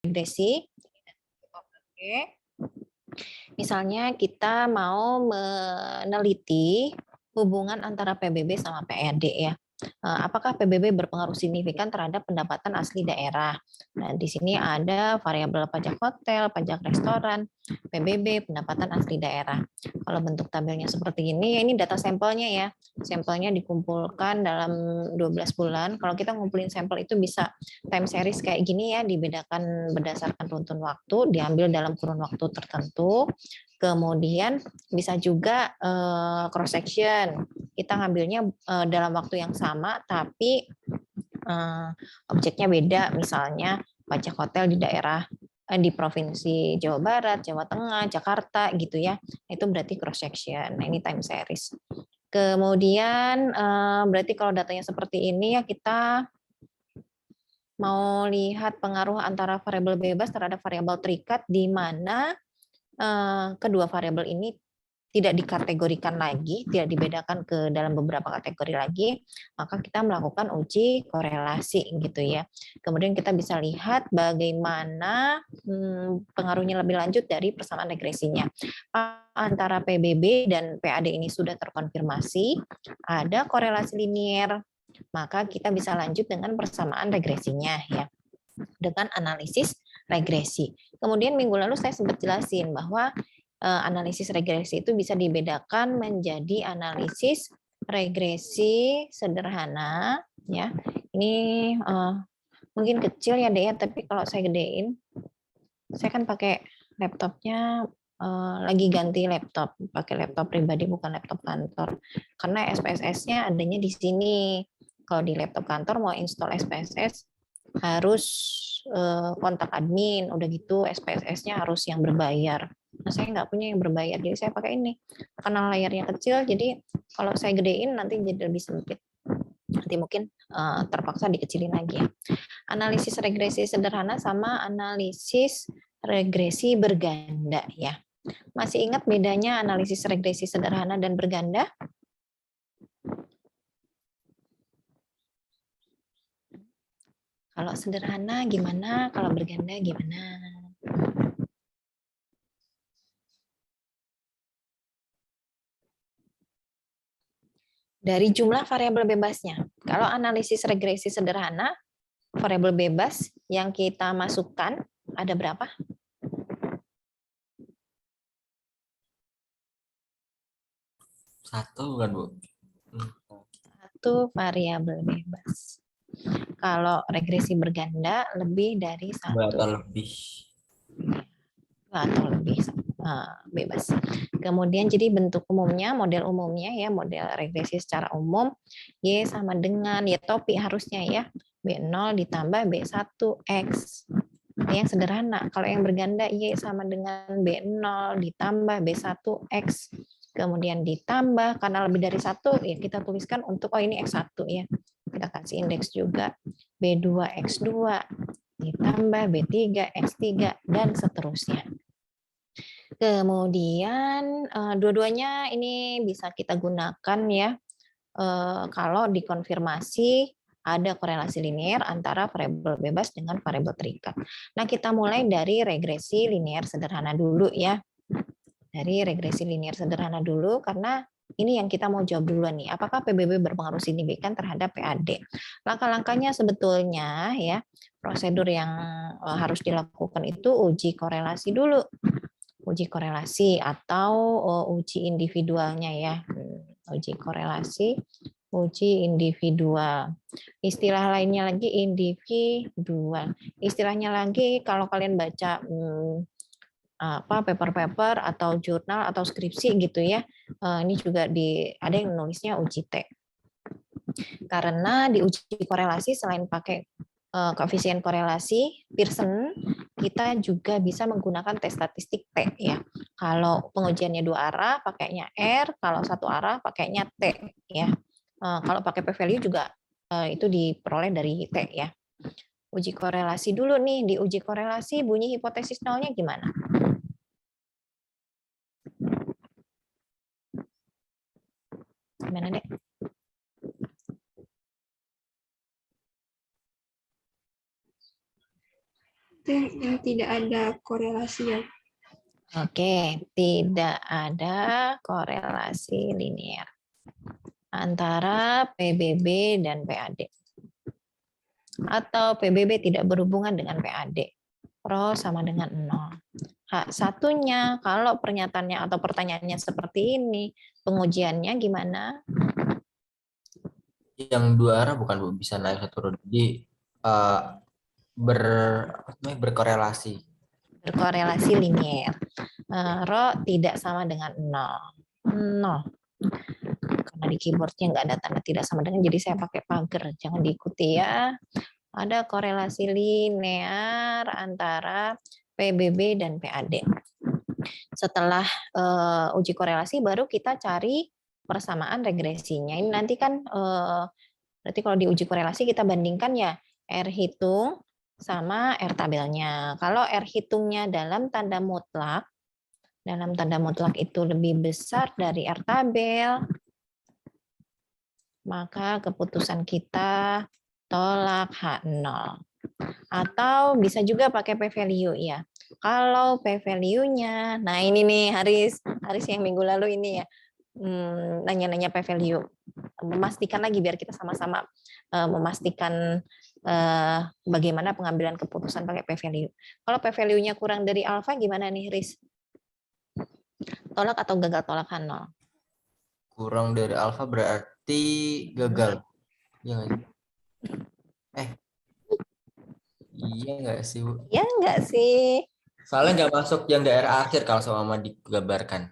regresi. Oke. Misalnya kita mau meneliti hubungan antara PBB sama PAD ya. Apakah PBB berpengaruh signifikan terhadap pendapatan asli daerah? Nah, di sini ada variabel pajak hotel, pajak restoran, PBB, pendapatan asli daerah. Kalau bentuk tabelnya seperti ini, ya ini data sampelnya ya. Sampelnya dikumpulkan dalam 12 bulan. Kalau kita ngumpulin sampel itu bisa time series kayak gini ya, dibedakan berdasarkan runtun waktu, diambil dalam kurun waktu tertentu. Kemudian bisa juga cross section. Kita ngambilnya dalam waktu yang sama, tapi objeknya beda. Misalnya pajak hotel di daerah di provinsi Jawa Barat, Jawa Tengah, Jakarta gitu ya. Itu berarti cross section. Nah, ini time series. Kemudian berarti kalau datanya seperti ini ya kita mau lihat pengaruh antara variabel bebas terhadap variabel terikat di mana kedua variabel ini tidak dikategorikan lagi, tidak dibedakan ke dalam beberapa kategori lagi, maka kita melakukan uji korelasi gitu ya. Kemudian kita bisa lihat bagaimana pengaruhnya lebih lanjut dari persamaan regresinya. Antara PBB dan PAD ini sudah terkonfirmasi, ada korelasi linier, maka kita bisa lanjut dengan persamaan regresinya ya, dengan analisis regresi. Kemudian minggu lalu saya sempat jelasin bahwa analisis regresi itu bisa dibedakan menjadi analisis regresi sederhana ya. Ini mungkin kecil ya Dea, tapi kalau saya gedein, saya kan pakai laptopnya lagi ganti laptop, pakai laptop pribadi bukan laptop kantor. Karena SPSS-nya adanya di sini. Kalau di laptop kantor mau install SPSS harus kontak admin, udah gitu SPSS-nya harus yang berbayar. Nah, saya nggak punya yang berbayar, jadi saya pakai ini. Karena layarnya kecil, jadi kalau saya gedein nanti jadi lebih sempit. Nanti mungkin terpaksa dikecilin lagi ya. Analisis regresi sederhana sama analisis regresi berganda ya. Masih ingat bedanya analisis regresi sederhana dan berganda? Kalau sederhana gimana? Kalau berganda gimana? Dari jumlah variabel bebasnya. Kalau analisis regresi sederhana, variabel bebas yang kita masukkan ada berapa? Satu kan, Bu? Satu variabel bebas. Kalau regresi berganda lebih dari Berapa satu lebih? atau lebih bebas. Kemudian jadi bentuk umumnya, model umumnya ya, model regresi secara umum Y sama dengan ya topi harusnya ya, B0 ditambah B1X. Yang sederhana, kalau yang berganda Y sama dengan B0 ditambah B1X. Kemudian ditambah, karena lebih dari satu ya kita tuliskan untuk, oh ini X1 ya. Kita kasih indeks juga B2X2 ditambah B3, X3, dan seterusnya. Kemudian dua-duanya ini bisa kita gunakan ya kalau dikonfirmasi ada korelasi linier antara variabel bebas dengan variabel terikat. Nah, kita mulai dari regresi linier sederhana dulu ya. Dari regresi linier sederhana dulu karena ini yang kita mau jawab duluan nih. Apakah PBB berpengaruh signifikan terhadap PAD? Langkah-langkahnya sebetulnya ya, prosedur yang harus dilakukan itu uji korelasi dulu. Uji korelasi atau uji individualnya ya. Uji korelasi, uji individual. Istilah lainnya lagi individual. Istilahnya lagi kalau kalian baca paper-paper atau jurnal atau skripsi gitu ya. Ini juga ada yang nulisnya uji T. Karena di uji korelasi selain pakai koefisien korelasi Pearson, kita juga bisa menggunakan tes statistik T ya. Kalau pengujiannya dua arah pakainya R, kalau satu arah pakainya T ya. Kalau pakai p-value juga itu diperoleh dari T ya. Uji korelasi dulu nih, di uji korelasi bunyi hipotesis nolnya gimana? Gimana, Dek? yang tidak ada korelasi ya. Oke, tidak ada korelasi linear antara PBB dan PAD. Atau PBB tidak berhubungan dengan PAD. Rho sama dengan 0. Hak satunya, kalau pernyataannya atau pertanyaannya seperti ini, pengujiannya gimana? Yang dua arah bukan Bu, bisa naik satu turun. Jadi ber berkorelasi. Berkorelasi linear. Rho tidak sama dengan 0. 0. Karena di keyboardnya nggak ada tanda tidak sama dengan, jadi saya pakai pagar. Jangan diikuti ya. Ada korelasi linear antara PBB dan PAD. Setelah uji korelasi, baru kita cari persamaan regresinya. Ini nanti kan berarti kalau di uji korelasi kita bandingkan ya R hitung sama R tabelnya. Kalau R hitungnya dalam tanda mutlak itu lebih besar dari R tabel, maka keputusan kita tolak H0. Atau bisa juga pakai p-value ya. Kalau p-value-nya, nah ini nih Haris yang minggu lalu ini ya, nanya-nanya p-value. Memastikan lagi biar kita sama-sama memastikan bagaimana pengambilan keputusan pakai p-value. Kalau p-value-nya kurang dari alfa gimana nih Riz? Tolak atau gagal tolak H0? Kurang dari alfa berarti gagal. Iya nggak sih? Iya nggak sih, Bu? Ya nggak sih? Soalnya nggak masuk yang daerah akhir kalau sama digambarkan.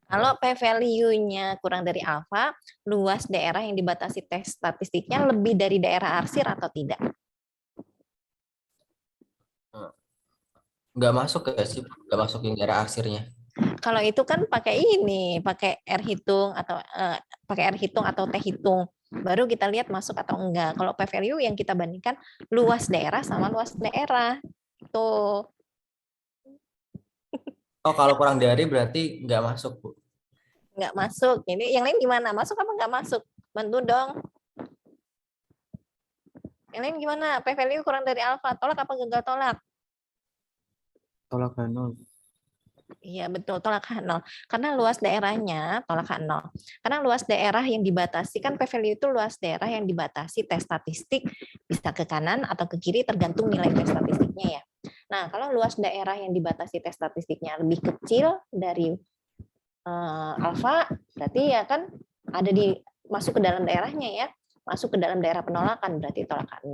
Kalau p-value-nya kurang dari alfa, luas daerah yang dibatasi tes statistiknya lebih dari daerah arsir atau tidak? Nggak masuk ya sih, nggak masuk yang daerah akhirnya. Kalau itu kan pakai ini, pakai R hitung atau pakai R hitung atau T hitung. Baru kita lihat masuk atau enggak. Kalau p-value yang kita bandingkan luas daerah sama luas daerah. Tuh. Oh, kalau kurang dari berarti nggak masuk, Bu. Nggak masuk. Ini yang lain gimana? Masuk apa nggak masuk? Bantu dong. Yang lain gimana? P-value kurang dari alfa. Tolak apa gagal tolak? Tolak H0. Iya betul, tolak H0. Karena luas daerahnya tolak H0. Karena luas daerah yang dibatasi, kan p-value itu luas daerah yang dibatasi tes statistik bisa ke kanan atau ke kiri tergantung nilai tes statistiknya ya. Nah, kalau luas daerah yang dibatasi tes statistiknya lebih kecil dari alfa, berarti ya kan ada di masuk ke dalam daerahnya ya. Masuk ke dalam daerah penolakan berarti tolak H0.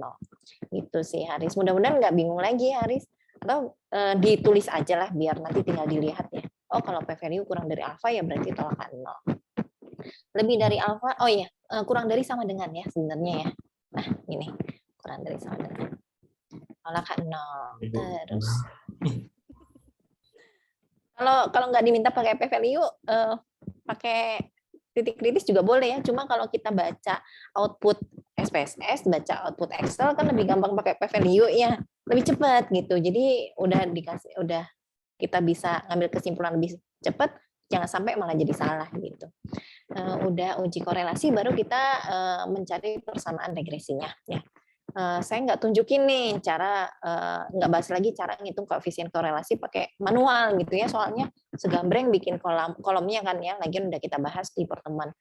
Gitu sih Haris. Mudah-mudahan nggak bingung lagi Haris. Atau ditulis aja lah biar nanti tinggal dilihat ya. Oh kalau p-value kurang dari alfa ya berarti tolak H0. Lebih dari alfa, oh iya kurang dari sama dengan ya sebenarnya ya. Nah ini kurang dari sama dengan tolak H0. Terus kalau nggak diminta pakai p-value, pakai titik kritis juga boleh ya. Cuma kalau kita baca output SPSS, baca output Excel kan lebih gampang pakai p-value ya, lebih cepat gitu. Jadi udah kita bisa ngambil kesimpulan lebih cepat, jangan sampai malah jadi salah gitu. Udah uji korelasi baru kita mencari persamaan regresinya ya. Saya nggak tunjukin nih cara nggak bahas lagi cara ngitung koefisien korelasi pakai manual gitu ya, soalnya segambreng bikin kolomnya kan ya, lagian udah kita bahas di pertemuan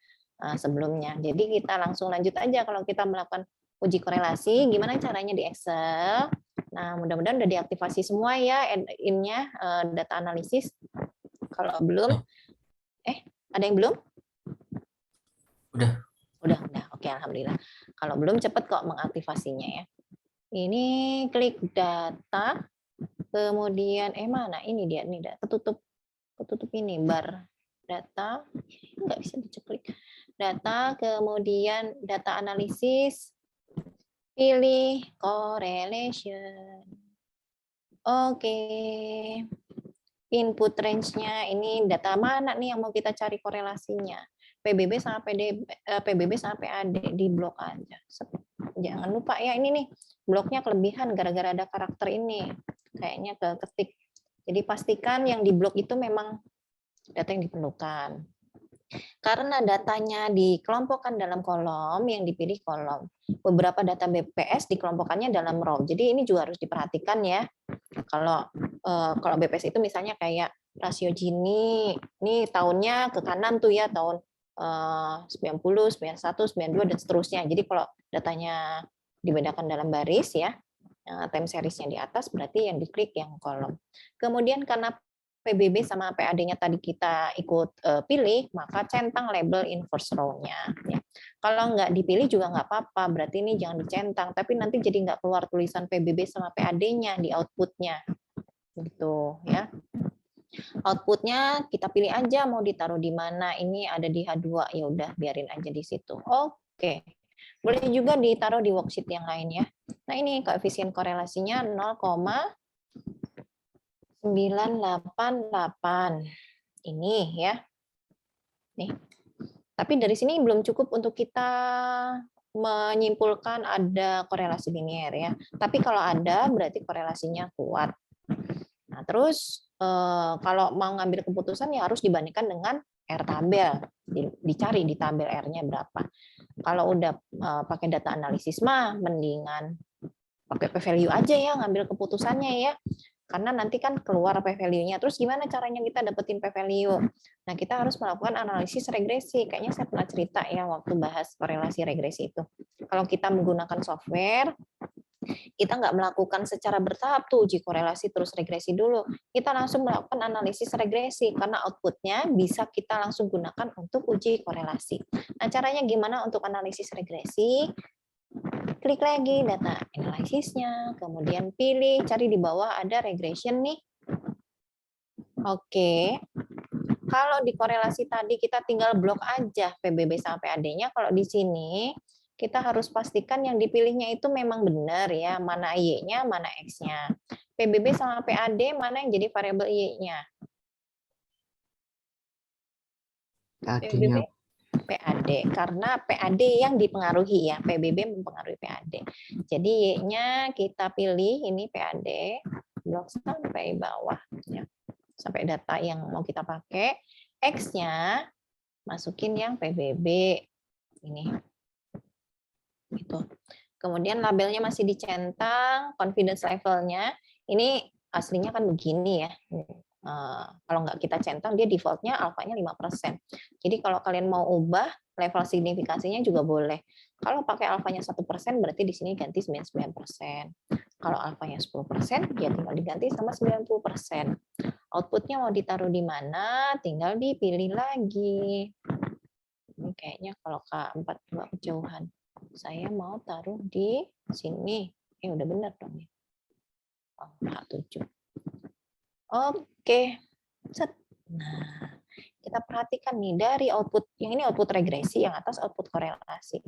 sebelumnya. Jadi kita langsung lanjut aja kalau kita melakukan uji korelasi, gimana caranya di Excel. Nah mudah-mudahan udah diaktifasi semua ya add-in-nya data analisis. Kalau belum, ada yang belum? Udah. Oke, alhamdulillah. Kalau belum cepat kok mengaktifasinya ya. Ini klik data, kemudian mana? Ini dia nih, ketutup ini bar data, nggak bisa diceklik. Data, kemudian data analisis, pilih correlation. Oke. Input range-nya ini data mana nih yang mau kita cari korelasinya? PBB sama PBB sama PAD di blok aja. Jangan lupa ya ini nih bloknya kelebihan gara-gara ada karakter ini. Kayaknya ketik. Jadi pastikan yang di blok itu memang data yang diperlukan. Karena datanya dikelompokkan dalam kolom, yang dipilih kolom. Beberapa data BPS dikelompokkannya dalam row. Jadi ini juga harus diperhatikan ya. Kalau BPS itu misalnya kayak rasio Gini, ini tahunnya ke kanan tuh ya, tahun 90, 91, 92 dan seterusnya. Jadi kalau datanya dibedakan dalam baris ya, time seriesnya di atas berarti yang diklik yang kolom. Kemudian karena PBB sama PAD-nya tadi kita ikut pilih, maka centang label inverse row-nya. Ya. Kalau nggak dipilih juga nggak apa-apa, berarti ini jangan dicentang, tapi nanti jadi nggak keluar tulisan PBB sama PAD-nya di output-nya. Gitu ya. Output-nya kita pilih aja mau ditaruh di mana. Ini ada di H2, ya udah biarin aja di situ. Oke. Boleh juga ditaruh di worksheet yang lain ya. Nah, ini koefisien korelasinya 0,988. Ini ya. Nih. Tapi dari sini belum cukup untuk kita menyimpulkan ada korelasi linier ya. Tapi kalau ada berarti korelasinya kuat. Nah, terus kalau mau ngambil keputusan ya harus dibandingkan dengan R tabel. Dicari di tabel R-nya berapa. Kalau udah pakai data analisis mah mendingan pakai p-value aja ya ngambil keputusannya ya. Karena nanti kan keluar p-value-nya. Terus gimana caranya kita dapetin p-value? Nah, kita harus melakukan analisis regresi. Kayaknya saya pernah cerita ya waktu bahas korelasi regresi itu. Kalau kita menggunakan software, kita nggak melakukan secara bertahap tuh uji korelasi terus regresi dulu. Kita langsung melakukan analisis regresi karena outputnya bisa kita langsung gunakan untuk uji korelasi. Nah, caranya gimana untuk analisis regresi? Klik lagi data analisisnya, kemudian pilih, cari di bawah ada regression nih. Oke. Kalau di korelasi tadi kita tinggal blok aja PBB sama PAD-nya, kalau di sini kita harus pastikan yang dipilihnya itu memang benar ya, mana Y-nya, mana X-nya. PBB sama PAD mana yang jadi variabel Y-nya? PBB, PAD, karena PAD yang dipengaruhi ya, PBB mempengaruhi PAD. Jadi Y-nya kita pilih, ini PAD, blok sampai bawah, ya. Sampai data yang mau kita pakai. X-nya masukin yang PBB, ini. Gitu. Kemudian labelnya masih dicentang, confidence levelnya, ini aslinya kan begini ya. Kalau nggak kita centang, dia defaultnya alfanya 5%. Jadi kalau kalian mau ubah, level signifikasinya juga boleh. Kalau pakai alfanya 1%, berarti di sini ganti 99%. Kalau alfanya 10%, dia tinggal diganti sama 90%. Outputnya mau ditaruh di mana, tinggal dipilih lagi. Ini kayaknya kalau K42 kejauhan. Saya mau taruh di sini. Udah benar dong. Oh, K7. Oke. Set. Nah, kita perhatikan nih dari output, yang ini output regresi, yang atas output korelasi.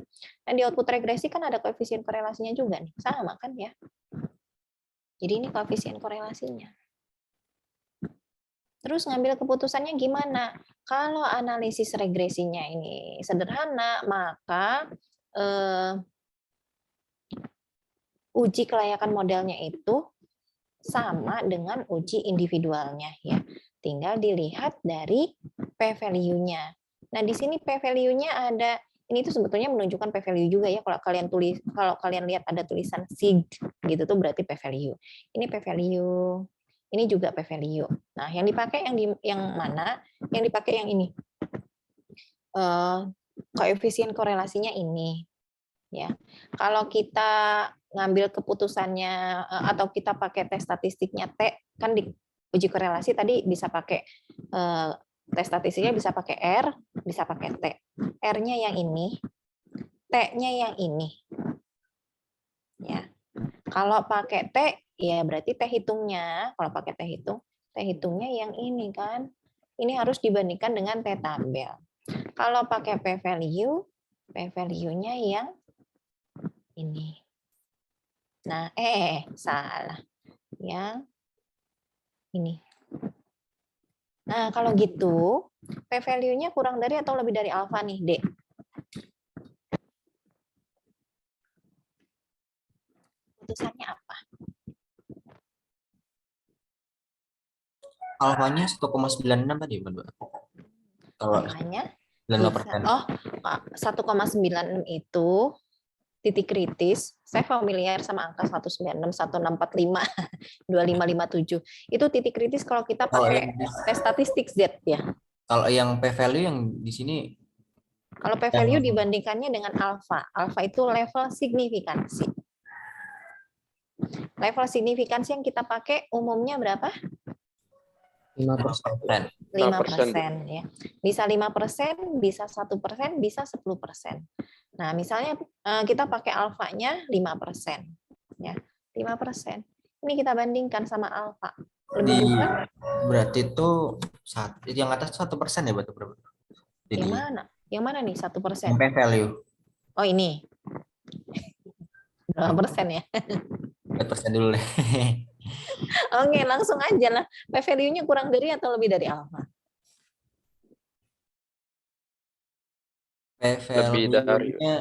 Nah, di output regresi kan ada koefisien korelasinya juga nih. Sama kan ya? Jadi ini koefisien korelasinya. Terus ngambil keputusannya gimana? Kalau analisis regresinya ini sederhana, maka uji kelayakan modelnya itu sama dengan uji individualnya ya. Tinggal dilihat dari p-value-nya. Nah, di sini p-value-nya ada, ini tuh sebetulnya menunjukkan p-value juga ya. Kalau kalian lihat ada tulisan sig gitu tuh berarti p-value. Ini p-value, ini juga p-value. Nah, yang dipakai yang mana? Yang dipakai yang ini. Koefisien korelasinya ini. Ya, kalau kita ngambil keputusannya atau kita pakai tes statistiknya T, kan di uji korelasi tadi bisa pakai tes statistiknya bisa pakai R, bisa pakai T. R-nya yang ini, T-nya yang ini. Ya. Kalau pakai T, ya berarti T hitungnya. Kalau pakai T hitungnya yang ini kan. Ini harus dibandingkan dengan T tabel. Kalau pakai p-value, p-value-nya yang ini. Nah, salah. Yang ini. Nah, kalau gitu, p-value-nya kurang dari atau lebih dari alfa nih, D? Putusannya apa? Alfanya 1,96 tadi, Mbak. Kalau Alfanya Bisa. 95%. Oh, 1,96 itu titik kritis. Saya familiar sama angka 196, 1645, 2557. Itu titik kritis kalau kita Kalau yang pakai tes statistik Z ya. kalau yang P value yang di sini Kalau P yang value dibandingkannya dengan alpha. Alpha itu level signifikansi. Level signifikansi yang kita pakai umumnya berapa? 5%. 5% ya. Bisa 5%, bisa 1%, bisa 10%. Nah, misalnya kita pakai alfanya 5%. Ya, 5%. Ini kita bandingkan sama alfa. Lebih di besar berarti itu yang atas 1% ya berarti berapa? Jadi yang mana? Yang mana nih 1%? yang P value Oh, ini. Berapa persen ya? 4% dulu deh. Oke, langsung aja lah. P value-nya kurang dari atau lebih dari alfa? P Lebih dari. value-nya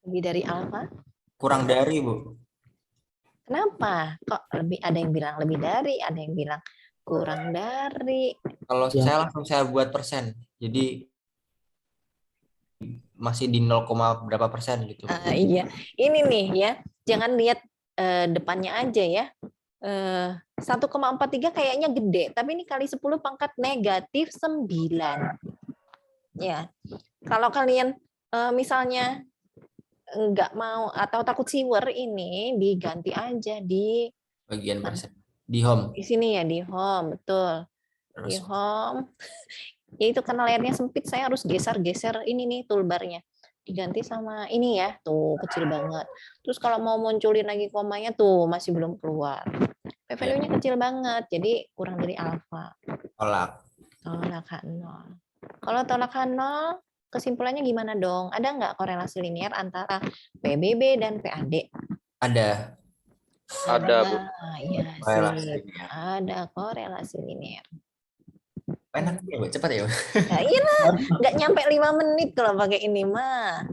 Lebih dari alfa? kurang dari, Bu. Kenapa? Kok lebih, ada yang bilang lebih dari, ada yang bilang kurang dari. Kalau Ya. saya langsung saya buat persen. Jadi masih di 0, berapa persen gitu. Iya, ini nih ya, jangan lihat depannya aja ya. 1,43 kayaknya gede, tapi ini kali 10 pangkat negatif 9. Ya, kalau kalian misalnya nggak mau atau takut siwer, ini diganti aja di Bagian persen. Di home. sini ya, di home, betul. Di Terus home. Ya itu karena layarnya sempit, saya harus geser-geser ini nih toolbarnya. Diganti sama ini ya, tuh kecil banget. Terus kalau mau munculin lagi komanya tuh masih belum keluar. P value-nya kecil banget, jadi kurang dari alfa. tolak. Tolakan 0. Kalau tolakan 0, kesimpulannya gimana dong? Ada nggak korelasi linear antara PBB dan PAD? Ada Ada, Bu. Iya korelasi sih. linear. Ada korelasi linear. Enak ya, Bu. Cepat ya, Bu. Ya, iya lah, nggak nyampe 5 menit kalau pakai ini mah.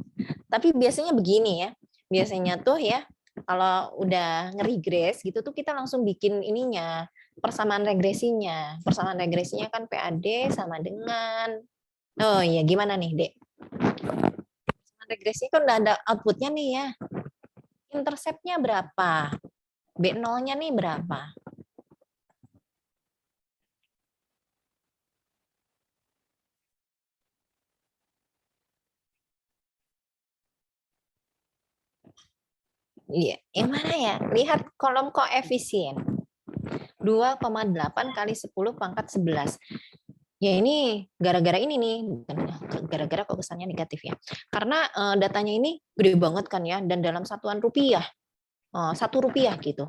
Tapi biasanya begini ya, biasanya tuh ya, kalau udah nge-regress gitu tuh kita langsung bikin ininya, persamaan regresinya. Persamaan regresinya kan PAD sama dengan, oh iya gimana nih Dek? Persamaan regresinya kan udah ada outputnya nih ya. Interceptnya berapa? B0-nya nih berapa? Iya, yang mana ya? Lihat kolom koefisien. 2,8 kali 10 pangkat 11. Ya ini gara-gara ini nih, bukan gara-gara kok kesannya negatif ya. Karena datanya ini gede banget kan ya, dan dalam satuan rupiah, 1 rupiah gitu.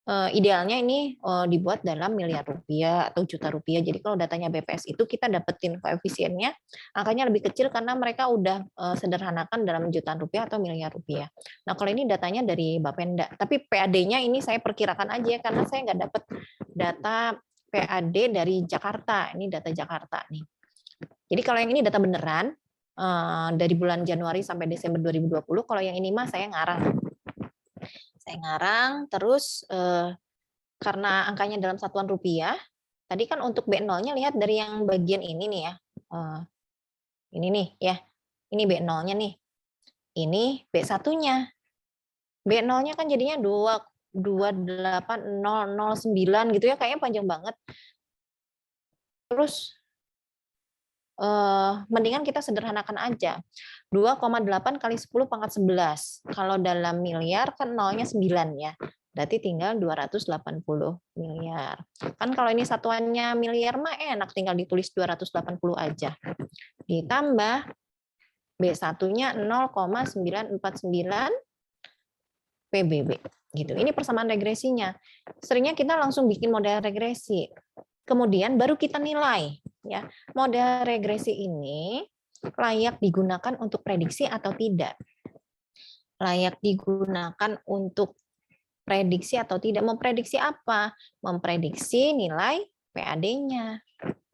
Idealnya ini dibuat dalam miliar rupiah atau juta rupiah. Jadi kalau datanya BPS itu kita dapetin koefisiennya, angkanya lebih kecil karena mereka udah sederhanakan dalam jutaan rupiah atau miliar rupiah. Nah kalau ini datanya dari Bapenda, tapi PAD-nya ini saya perkirakan aja karena saya nggak dapet data PAD dari Jakarta. Ini data Jakarta nih. Jadi kalau yang ini data beneran dari bulan Januari sampai Desember 2020. Kalau yang ini mah saya ngarang. Terus karena angkanya dalam satuan rupiah, tadi kan untuk B0-nya lihat dari yang bagian ini nih ya. Ini nih ya. Ini B0-nya nih. Ini B1-nya. B0-nya kan jadinya 28009 gitu ya, kayaknya panjang banget. Terus mendingan kita sederhanakan aja. 2,8 kali 10 pangkat 11. Kalau dalam miliar kan nolnya 9 ya. Berarti tinggal 280 miliar. Kan kalau ini satuannya miliar mah enak, tinggal ditulis 280 aja. Ditambah B1-nya 0,949 PBB gitu. Ini persamaan regresinya. Seringnya kita langsung bikin model regresi. Kemudian baru kita nilai ya. Model regresi ini layak digunakan untuk prediksi atau tidak. Layak digunakan untuk prediksi atau tidak. Memprediksi apa? Memprediksi nilai PAD-nya.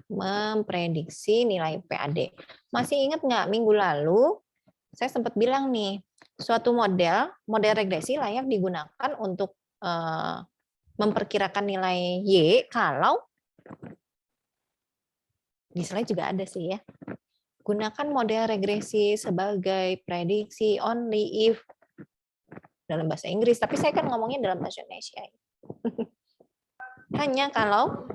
Memprediksi nilai PAD. Masih ingat nggak minggu lalu saya sempat bilang nih, suatu model regresi layak digunakan untuk memperkirakan nilai Y kalau Di slide juga ada sih ya. Gunakan model regresi sebagai prediksi only if dalam bahasa Inggris, tapi saya kan ngomongnya dalam bahasa Indonesia. Hanya kalau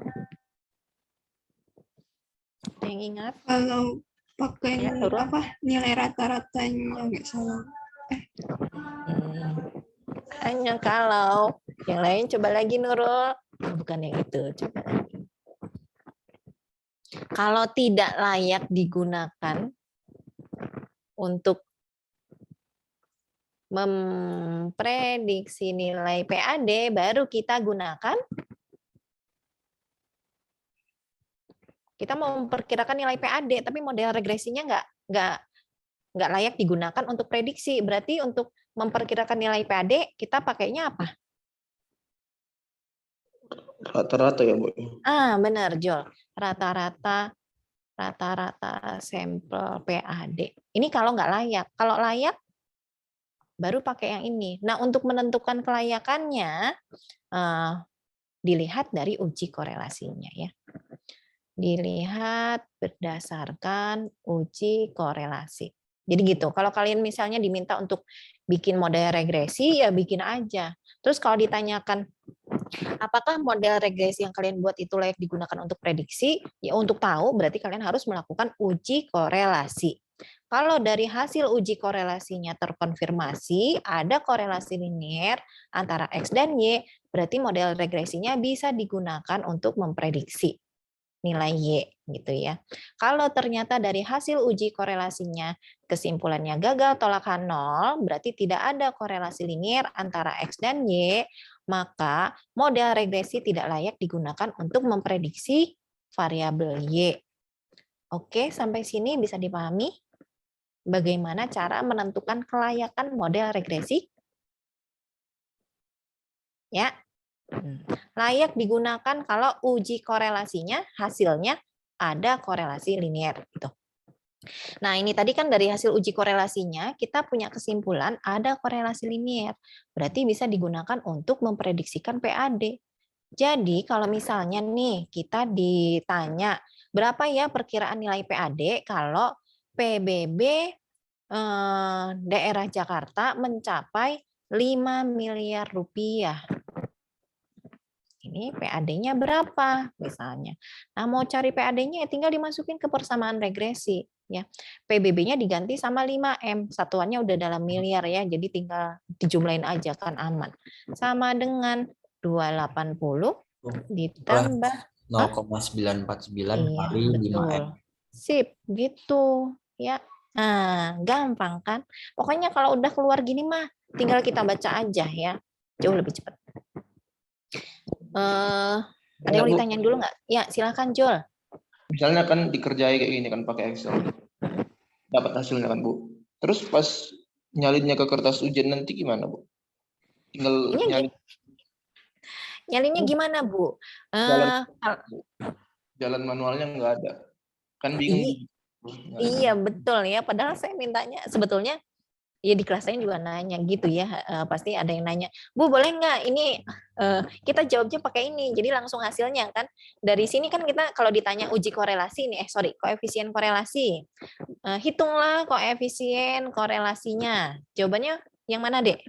yang ingat Kalau pakai ya, Nurul. nilai rata-ratanya nggak salah. Hanya kalau yang lain coba lagi Nurul, bukan yang itu, coba lagi. Kalau tidak layak digunakan untuk memprediksi nilai PAD, baru kita gunakan. Kita mau memperkirakan nilai PAD, tapi model regresinya nggak layak digunakan untuk prediksi. Berarti untuk memperkirakan nilai PAD, kita pakainya apa? Rata-rata ya, Bu. Benar, Jol. Rata-rata sampel PAD. Ini kalau nggak layak. Kalau layak, baru pakai yang ini. Nah, untuk menentukan kelayakannya, dilihat dari uji korelasinya ya. Dilihat berdasarkan uji korelasi. Jadi gitu, kalau kalian misalnya diminta untuk bikin model regresi, ya bikin aja. Terus kalau ditanyakan, apakah model regresi yang kalian buat itu layak digunakan untuk prediksi? Ya untuk tahu, berarti kalian harus melakukan uji korelasi. Kalau dari hasil uji korelasinya terkonfirmasi, ada korelasi linear antara X dan Y, berarti model regresinya bisa digunakan untuk memprediksi nilai Y gitu ya. Kalau ternyata dari hasil uji korelasinya kesimpulannya gagal tolakan 0, berarti tidak ada korelasi linear antara X dan Y, maka model regresi tidak layak digunakan untuk memprediksi variabel Y. Oke, sampai sini bisa dipahami bagaimana cara menentukan kelayakan model regresi? Ya. Layak digunakan kalau uji korelasinya hasilnya ada korelasi linear gitu. Nah, ini tadi kan dari hasil uji korelasinya kita punya kesimpulan ada korelasi linear. Berarti bisa digunakan untuk memprediksikan PAD. Jadi, kalau misalnya nih kita ditanya berapa ya perkiraan nilai PAD kalau PBB daerah Jakarta mencapai 5 miliar rupiah. Ini PAD-nya berapa misalnya. Nah, mau cari PAD-nya ya tinggal dimasukin ke persamaan regresi ya. PBB-nya diganti sama 5M, satuannya udah dalam miliar ya. Jadi tinggal dijumlahin aja kan aman. Sama dengan 280 ditambah 0,949 kali 5M. Sip, gitu ya. Nah, gampang kan? Pokoknya kalau udah keluar gini mah tinggal kita baca aja ya. Jauh lebih cepat. Ada yang mau ditanyain dulu nggak? Ya, silakan Jul. Misalnya kan dikerjai kayak gini kan pakai Excel. Dapat hasilnya kan, Bu. Terus pas nyalinnya ke kertas ujian nanti gimana, Bu? Tinggal nyalin. Nyalinnya gimana, Bu? Jalan manualnya nggak ada. Kan bingung. Iya, betul ya. Padahal saya mintanya sebetulnya ya di kelas lain juga nanya gitu ya, pasti ada yang nanya, Bu boleh nggak ini kita jawabnya pakai ini, jadi langsung hasilnya kan dari sini kan kita kalau ditanya uji korelasi nih, koefisien korelasi, hitunglah koefisien korelasinya, jawabannya yang mana Dek?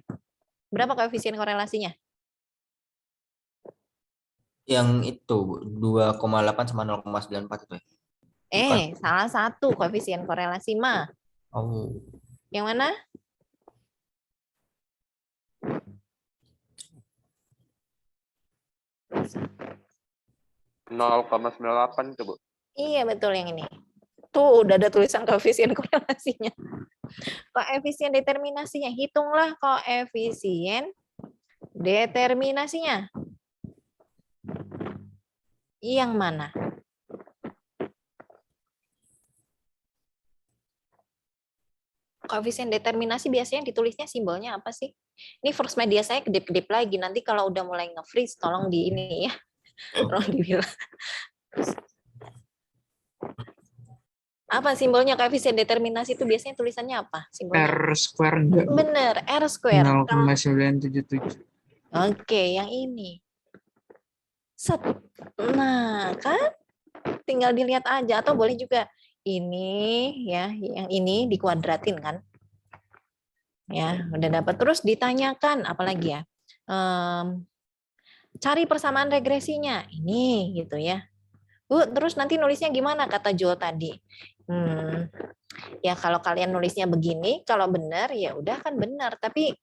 Berapa koefisien korelasinya? Yang itu 2,8 sama 0,94 itu ya? Salah satu koefisien korelasi mah. Oh. Yang mana? 0,98 itu, Bu. Iya, betul yang ini. Tuh, udah ada tulisan koefisien korelasinya. Koefisien determinasinya. Hitunglah koefisien determinasinya. Yang mana? Koefisien determinasi biasanya ditulisnya simbolnya apa sih? Ini first media saya kedip-kedip lagi. Nanti kalau udah mulai nge-freeze, tolong di ini ya. Tolong dibilang. Apa simbolnya koefisien determinasi itu biasanya tulisannya apa? Simbolnya? R square enggak? Bener, R square. 0,977. Oke, yang ini. Set. Nah, kan tinggal dilihat aja, atau boleh juga ini ya, yang ini dikuadratin kan. Ya, udah dapat. Terus ditanyakan apalagi ya? Cari persamaan regresinya. Ini gitu ya. Bu, terus nanti nulisnya gimana kata Jo tadi? Ya kalau kalian nulisnya begini, kalau benar ya udah kan benar, tapi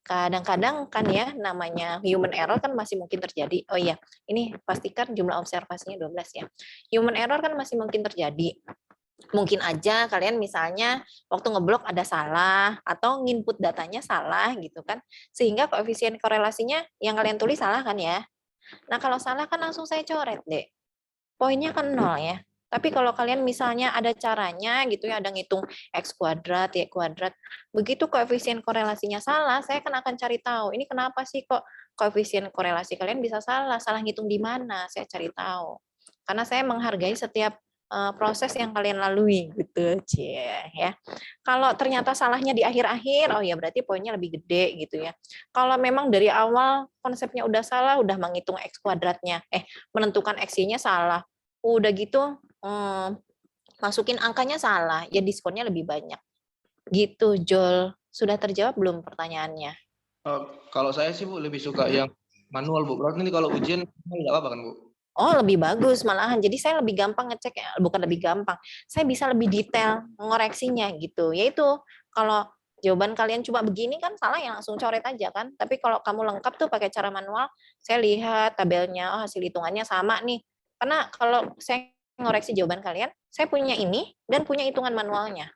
kadang-kadang kan ya namanya human error kan masih mungkin terjadi. Oh iya, ini pastikan jumlah observasinya 12 ya. Human error kan masih mungkin terjadi. Mungkin aja kalian misalnya waktu ngeblok ada salah atau nginput datanya salah gitu kan. Sehingga koefisien korelasinya yang kalian tulis salah kan ya. Nah, kalau salah kan langsung saya coret, Dek. Poinnya kan 0 ya. Tapi kalau kalian misalnya ada caranya gitu ya, ada ngitung X kuadrat, Y kuadrat, begitu koefisien korelasinya salah, saya kan akan cari tahu, ini kenapa sih kok koefisien korelasi kalian bisa salah ngitung di mana, saya cari tahu. Karena saya menghargai setiap proses yang kalian lalui gitu, ya. Kalau ternyata salahnya di akhir-akhir, oh ya berarti poinnya lebih gede gitu ya. Kalau memang dari awal konsepnya udah salah, udah menghitung X kuadratnya, menentukan X-nya salah, udah gitu masukin angkanya salah, ya diskonnya lebih banyak. Gitu, Jol. Sudah terjawab belum pertanyaannya? Kalau saya sih Bu lebih suka yang manual Bu. Berarti nanti kalau ujian nggak apa-apa kan Bu? Oh, lebih bagus malahan. Jadi saya lebih gampang ngecek, bukan lebih gampang. Saya bisa lebih detail mengoreksinya gitu. Yaitu kalau jawaban kalian cuma begini kan salah ya langsung coret aja kan. Tapi kalau kamu lengkap tuh pakai cara manual, saya lihat tabelnya, oh hasil hitungannya sama nih. Karena kalau saya ngoreksi jawaban kalian, saya punya ini dan punya hitungan manualnya.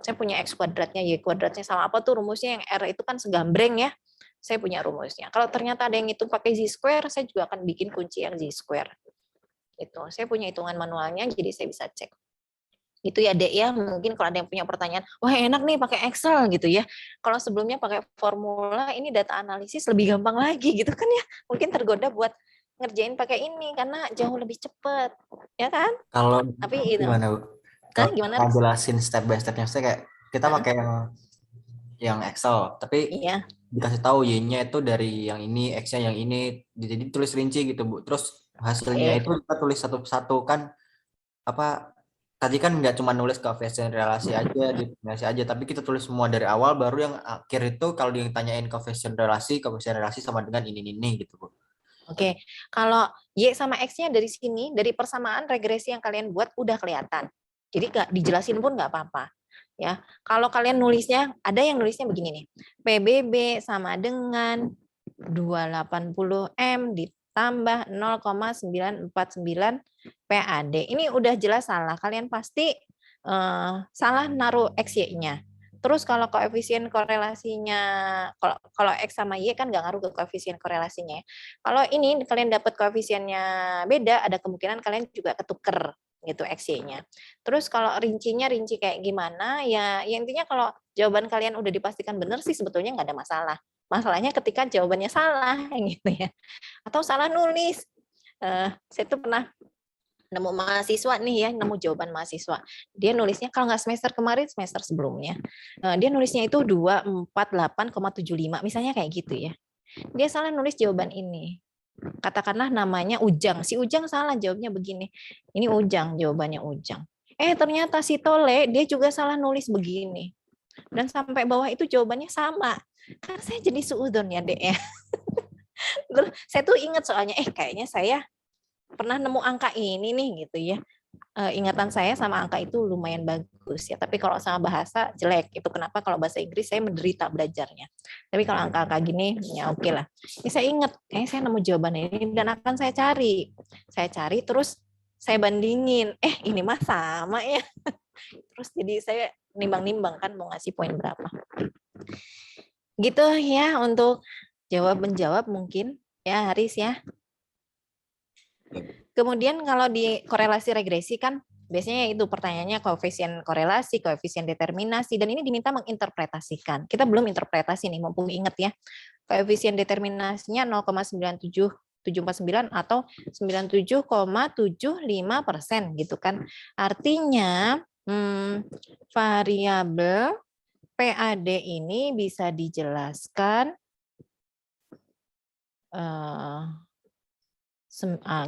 Saya punya X kuadratnya, Y kuadratnya sama apa tuh rumusnya, yang R itu kan segambreng ya. Saya punya rumusnya. Kalau ternyata ada yang hitung pakai Z-square, saya juga akan bikin kunci yang Z-square. Itu. Saya punya hitungan manualnya, jadi saya bisa cek. Itu ya, Dek ya. Mungkin kalau ada yang punya pertanyaan, wah enak nih pakai Excel gitu ya. Kalau sebelumnya pakai formula, ini data analisis lebih gampang lagi gitu kan ya. Mungkin tergoda buat ngerjain pakai ini karena jauh lebih cepat, ya kan? Kalau Tapi itu. gimana, Bu? Kalau Gimana? kita jelasin step by stepnya, saya kayak kita pakai yang Excel, tapi Iya. dikasih tahu Y-nya itu dari yang ini, X-nya yang ini, jadi tulis rinci gitu Bu. Terus hasilnya itu kita tulis satu-satu kan, apa tadi kan nggak cuma nulis koefisien relasi aja, tapi kita tulis semua dari awal, baru yang akhir itu kalau ditanyain koefisien relasi sama dengan ini gitu Bu. Oke, kalau Y sama X-nya dari sini, dari persamaan regresi yang kalian buat udah kelihatan. Jadi nggak dijelasin pun nggak apa-apa. Ya, kalau kalian nulisnya, ada yang nulisnya begini nih, PBB sama dengan 280M ditambah 0,949 PAD. Ini udah jelas salah. Kalian pasti salah naruh XY-nya. Terus kalau koefisien korelasinya, kalau X sama Y kan nggak ngaruh ke koefisien korelasinya. Kalau ini kalian dapat koefisiennya beda, ada kemungkinan kalian juga ketuker gitu XY-nya. Terus kalau rincinya rinci kayak gimana, ya intinya kalau jawaban kalian udah dipastikan benar sih sebetulnya nggak ada masalah. Masalahnya ketika jawabannya salah gitu ya. Atau salah nulis. Saya tuh pernah nemu mahasiswa nih ya, nemu jawaban mahasiswa. Dia nulisnya kalau nggak semester kemarin, semester sebelumnya. Dia nulisnya itu 248,75, misalnya kayak gitu ya. Dia salah nulis jawaban ini. Katakanlah namanya Ujang. Si Ujang salah jawabnya begini. Ini Ujang, jawabannya Ujang. Ternyata si Tole, dia juga salah nulis begini. Dan sampai bawah itu jawabannya sama. Kan saya jadi suudon ya, Dek ya. Terus saya tuh ingat soalnya, kayaknya saya pernah nemu angka ini nih gitu ya. Ingatan saya sama angka itu lumayan bagus ya. Tapi kalau sama bahasa jelek. Itu kenapa kalau bahasa Inggris saya menderita belajarnya. Tapi kalau angka-angka gini ya oke lah. Ini saya ingat, saya nemu jawaban ini dan akan saya cari. Saya cari terus saya bandingin. Ini mah sama ya. Terus jadi saya nimbang-nimbang kan mau ngasih poin berapa. Gitu ya untuk jawab-menjawab mungkin ya Haris ya. Kemudian kalau di korelasi regresi kan biasanya itu pertanyaannya koefisien korelasi, koefisien determinasi, dan ini diminta menginterpretasikan. Kita belum interpretasi nih, mumpung ingat ya. Koefisien determinasinya 0,97749 atau 97,75% gitu kan. Artinya variabel PAD ini bisa dijelaskan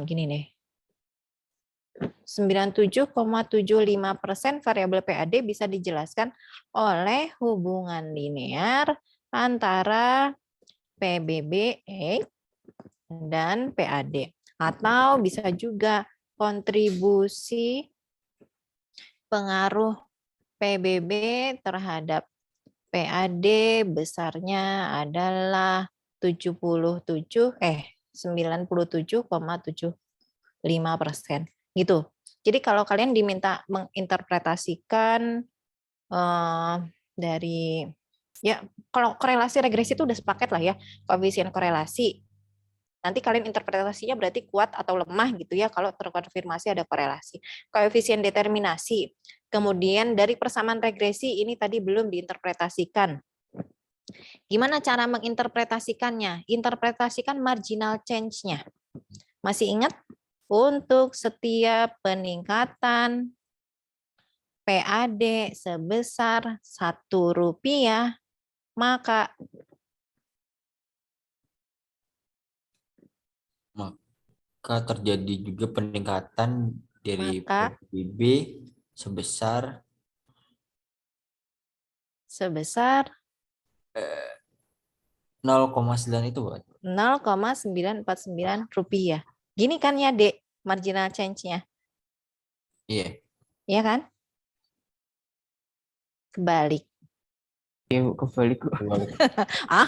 gini nih. 97,75% variabel PAD bisa dijelaskan oleh hubungan linear antara PBB X dan PAD. Atau bisa juga kontribusi pengaruh PBB terhadap PAD besarnya adalah 97,75% gitu. Jadi kalau kalian diminta menginterpretasikan dari ya kalau korelasi regresi itu udah sepaket lah ya, koefisien korelasi. Nanti kalian interpretasinya berarti kuat atau lemah gitu ya kalau terkonfirmasi ada korelasi. Koefisien determinasi. Kemudian dari persamaan regresi ini tadi belum diinterpretasikan. Gimana cara menginterpretasikannya? Interpretasikan marginal change-nya. Masih ingat? Untuk setiap peningkatan PAD sebesar Rp1, maka terjadi juga peningkatan dari Maka- PBB sebesar 0,9 itu, Pak. Rp0,949. Gini kan ya, Dek, marginal change-nya. Iya. Iya kan? Kebalik. Ya, kebalik.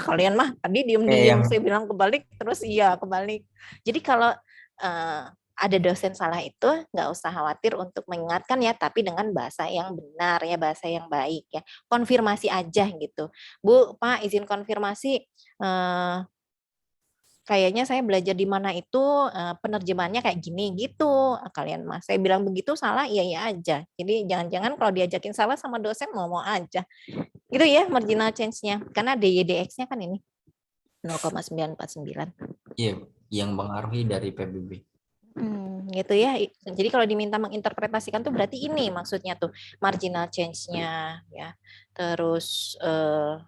Kalian mah tadi diem-diem yang- saya bilang kebalik, terus iya kebalik. Jadi kalau ada dosen salah itu nggak usah khawatir untuk mengingatkan ya, tapi dengan bahasa yang benar ya, bahasa yang baik ya. Konfirmasi aja gitu. Bu, Pak, izin konfirmasi. Kayaknya saya belajar di mana itu penerjemahannya kayak gini gitu. Kalian mah saya bilang begitu salah, iya iya aja. Jadi jangan-jangan kalau diajakin salah sama dosen mau aja. Gitu ya marginal change-nya. Karena DYDX-nya kan ini 0,949. Iya, yang mengaruhi dari PBB. Gitu ya. Jadi kalau diminta menginterpretasikan tuh berarti ini maksudnya tuh marginal change-nya ya. Terus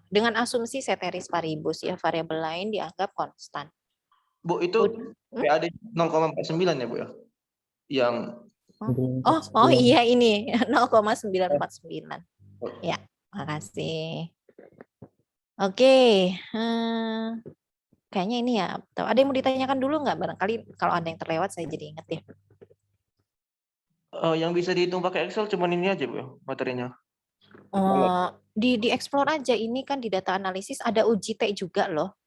dengan asumsi ceteris paribus ya, variabel lain dianggap konstan. Bu, itu PAD 0,49 ya, Bu ya? Yang Oh iya ini 0,949. Ya, makasih. Oke, kayaknya ini ya. Ada yang mau ditanyakan dulu nggak? Barangkali kalau ada yang terlewat saya jadi ingat ya. yang bisa dihitung pakai Excel cuman ini aja, Bu ya, materinya. Di explore aja, ini kan di data analisis ada uji T juga loh.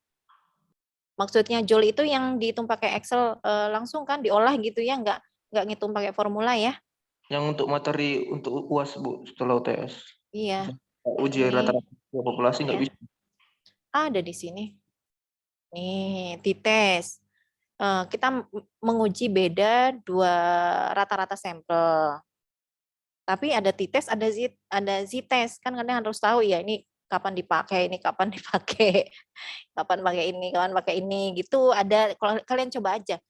Maksudnya Joule itu yang dihitung pakai Excel langsung kan diolah gitu ya, nggak ngitung pakai formula ya? Yang untuk materi untuk UAS, Bu, setelah UTS. Iya. Uji Ini. rata-rata populasi nggak Iya. bisa. Ada di sini. Nih, dites. Kita menguji beda dua rata-rata sampel. Tapi ada t-test, ada z-test. Kan kalian harus tahu ya, ini kapan dipakai, ini kapan dipakai, kapan pakai ini, kapan pakai ini, gitu. Ada, kalau kalian coba aja.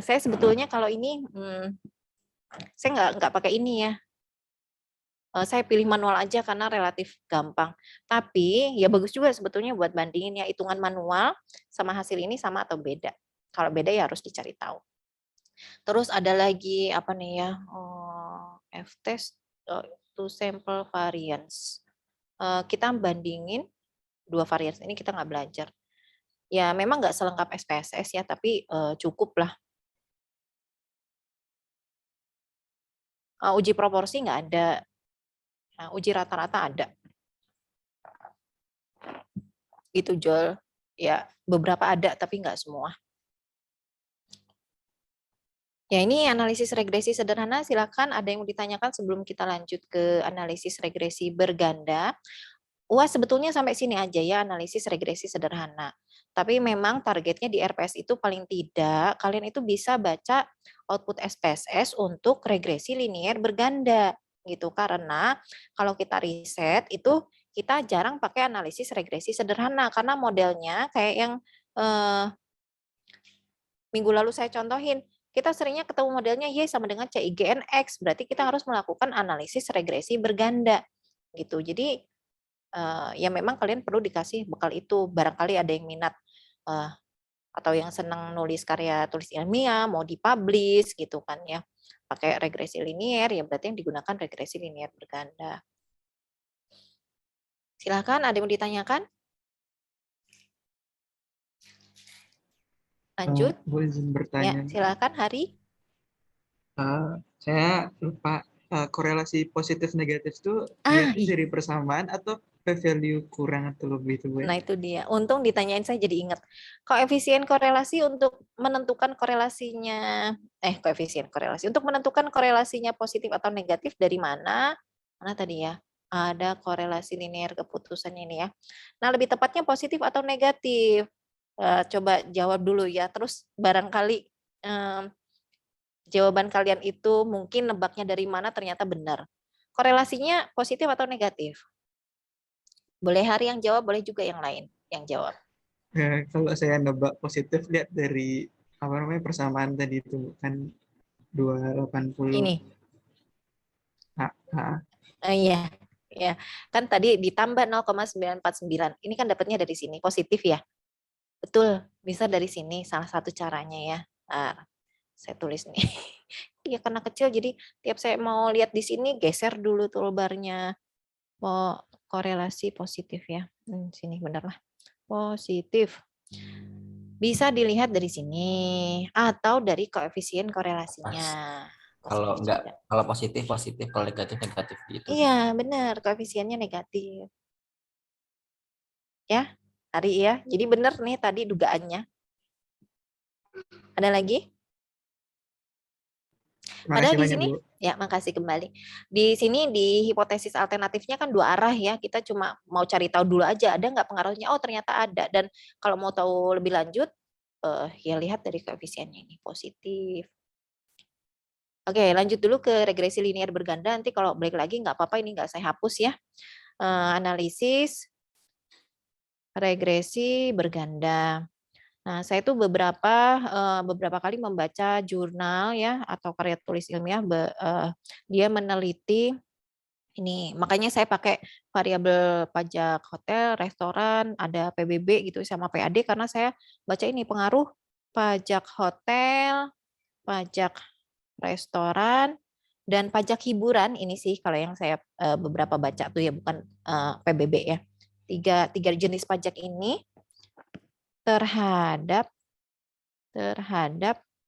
Saya sebetulnya kalau ini, saya nggak pakai ini ya. Saya pilih manual aja karena relatif gampang. Tapi ya bagus juga sebetulnya buat bandingin ya, hitungan manual sama hasil ini sama atau beda. Kalau beda ya harus dicari tahu. Terus ada lagi apa nih ya, F-test to sample variance. Kita bandingin dua variance ini, kita nggak belajar. Ya memang nggak selengkap SPSS ya, tapi cukup lah. Uji proporsi nggak ada. Nah, uji rata-rata ada. Itu Jol. Ya beberapa ada tapi nggak semua. Ya ini analisis regresi sederhana, silakan ada yang mau ditanyakan sebelum kita lanjut ke analisis regresi berganda. Wah sebetulnya sampai sini aja ya analisis regresi sederhana. Tapi memang targetnya di RPS itu paling tidak kalian itu bisa baca output SPSS untuk regresi linier berganda gitu. Karena kalau kita riset itu kita jarang pakai analisis regresi sederhana karena modelnya kayak yang minggu lalu saya contohin. Kita seringnya ketemu modelnya Y sama dengan CIGNX, berarti kita harus melakukan analisis regresi berganda gitu. Jadi ya memang kalian perlu dikasih bekal itu, barangkali ada yang minat atau yang senang nulis karya tulis ilmiah, mau dipublish gitu kan ya. pakai regresi linier, ya berarti yang digunakan regresi linier berganda. Silakan, ada yang mau ditanyakan? Lanjut. Bu izin Ya, bertanya. silakan Hari. Saya lupa korelasi positif negatif itu Ah, lihatnya dari persamaan atau p-value kurang atau lebih itu Bu? Nah, itu dia. Untung ditanyain, saya jadi ingat. Koefisien korelasi untuk menentukan korelasinya, koefisien korelasi. Untuk menentukan korelasinya positif atau negatif dari mana? Mana tadi ya? Ada korelasi linear keputusannya ini ya. Nah, lebih tepatnya positif atau negatif? Coba jawab dulu ya. Terus barangkali jawaban kalian itu mungkin nebaknya dari mana ternyata benar. Korelasinya positif atau negatif? Boleh Hari yang jawab, boleh juga yang lain yang jawab. Kalau saya nebak positif lihat dari apa namanya persamaan tadi itu kan 280. Ini. Ah, Iya, ya. Kan tadi ditambah 0,949. Ini kan dapatnya dari sini, positif ya. Betul, bisa dari sini salah satu caranya ya. Nah, saya tulis nih. Iya, karena kecil jadi tiap saya mau lihat di sini geser dulu toolbarnya. Oh, korelasi positif ya. Sini bener lah. Positif. Bisa dilihat dari sini atau dari koefisien korelasinya. Kalau Positif enggak, juga. kalau positif positif, kalau negatif negatif gitu. Iya, benar. Koefisiennya negatif. Ya, Hari ya. Jadi benar nih tadi dugaannya. Ada lagi? Padahal makasih di banyak sini, Bu. ya makasih kembali. Di sini di hipotesis alternatifnya kan dua arah ya. Kita cuma mau cari tahu dulu aja ada nggak pengaruhnya. Oh ternyata ada. Dan kalau mau tahu lebih lanjut, ya lihat dari koefisiennya ini positif. Oke, lanjut dulu ke regresi linear berganda. Nanti kalau balik lagi nggak apa-apa, ini nggak saya hapus ya. Analisis regresi berganda. Nah, saya itu beberapa kali membaca jurnal ya atau karya tulis ilmiah, dia meneliti ini. Makanya saya pakai variabel pajak hotel, restoran, ada PBB gitu sama PAD karena saya baca ini pengaruh pajak hotel, pajak restoran, dan pajak hiburan. Ini sih kalau yang saya beberapa baca tuh ya, bukan PBB ya. Tiga jenis pajak ini terhadap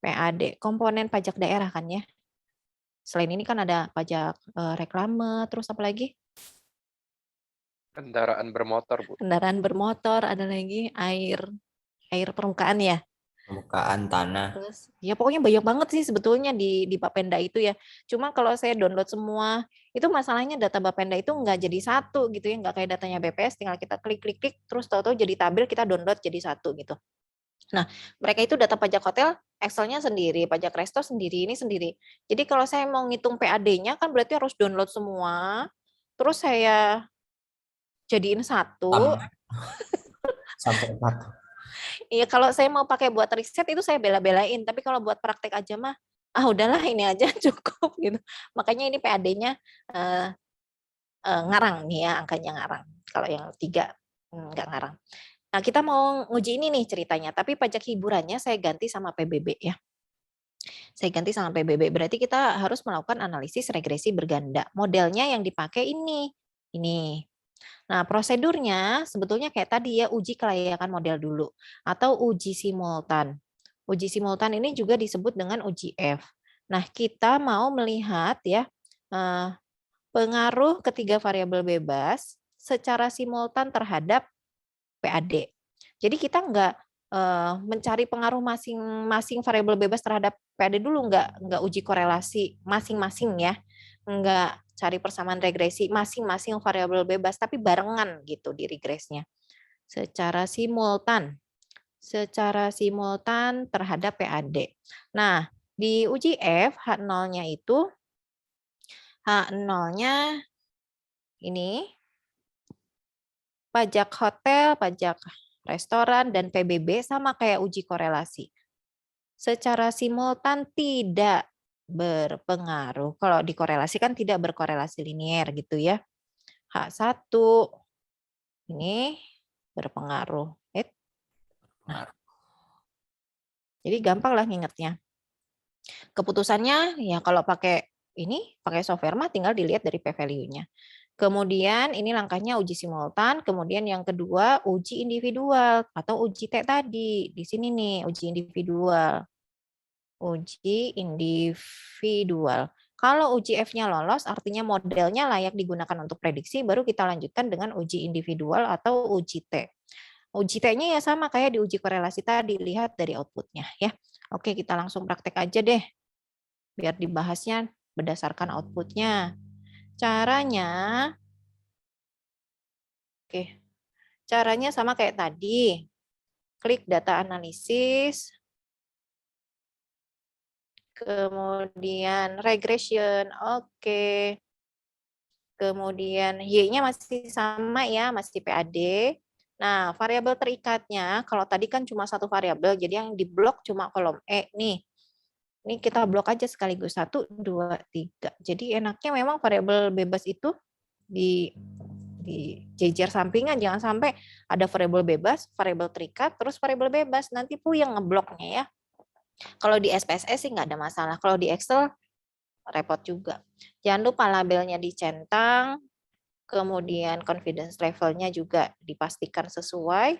PAD, komponen pajak daerah kan ya. Selain ini kan ada pajak reklame, terus apa lagi? Kendaraan bermotor, Bu. Kendaraan bermotor, ada lagi air permukaan ya. Permukaan tanah. Terus ya pokoknya banyak banget sih sebetulnya di Bapenda itu ya. Cuma kalau saya download semua, itu masalahnya data Bapenda itu nggak jadi satu gitu ya, nggak kayak datanya BPS, tinggal kita klik terus tahu-tahu jadi tabel, kita download jadi satu gitu. Nah, mereka itu data pajak hotel, Excel-nya sendiri, pajak resto sendiri, ini sendiri. Jadi kalau saya mau ngitung PAD-nya kan berarti harus download semua, terus saya jadiin satu. Sampai 4. Iya, kalau saya mau pakai buat riset itu saya bela-belain, tapi kalau buat praktek aja mah, udahlah ini aja cukup gitu. Makanya ini PAD-nya ngarang nih ya, angkanya ngarang. Kalau yang 3 nggak ngarang. Nah, kita mau nguji ini nih ceritanya, tapi pajak hiburannya saya ganti sama PBB ya. Saya ganti sama PBB, berarti kita harus melakukan analisis regresi berganda. Modelnya yang dipakai ini. Ini. Nah, prosedurnya sebetulnya kayak tadi ya, uji kelayakan model dulu atau uji simultan. Uji simultan ini juga disebut dengan uji F. Nah, kita mau melihat ya pengaruh ketiga variabel bebas secara simultan terhadap PAD. Jadi kita nggak mencari pengaruh masing-masing variabel bebas terhadap PAD dulu, nggak uji korelasi masing-masing ya, nggak cari persamaan regresi masing-masing variabel bebas, tapi barengan gitu di regresnya secara simultan terhadap PAD. Nah, di uji F H0-nya itu H0-nya ini pajak hotel, pajak restoran, dan PBB sama kayak uji korelasi. Secara simultan tidak berpengaruh. Kalau dikorelasikan tidak berkorelasi linier gitu ya. H1 ini berpengaruh. Nah, jadi gampang lah ngingetnya. Keputusannya ya kalau pakai software mah tinggal dilihat dari p-value-nya. Kemudian ini langkahnya uji simultan, kemudian yang kedua uji individual atau uji T tadi. Di sini nih uji individual. Uji individual. Kalau uji F-nya lolos, artinya modelnya layak digunakan untuk prediksi, baru kita lanjutkan dengan uji individual atau uji T. Uji T-nya ya sama kayak di uji korelasi tadi, lihat dari outputnya ya. Oke, kita langsung praktek aja deh, biar dibahasnya berdasarkan outputnya. Caranya, oke, caranya sama kayak tadi. Klik data analisis, kemudian regression, oke. Kemudian Y-nya masih sama ya, masih PAD. Nah, variabel terikatnya, kalau tadi kan cuma satu variabel, jadi yang diblok cuma kolom E nih. Ini kita blok aja sekaligus 1, 2, 3. Jadi enaknya memang variabel bebas itu di jejer sampingan, jangan sampai ada variabel bebas, variabel terikat, terus variabel bebas. Nanti puyeng ngebloknya ya. Kalau di SPSS sih nggak ada masalah. Kalau di Excel repot juga. Jangan lupa labelnya dicentang, kemudian confidence levelnya juga dipastikan sesuai.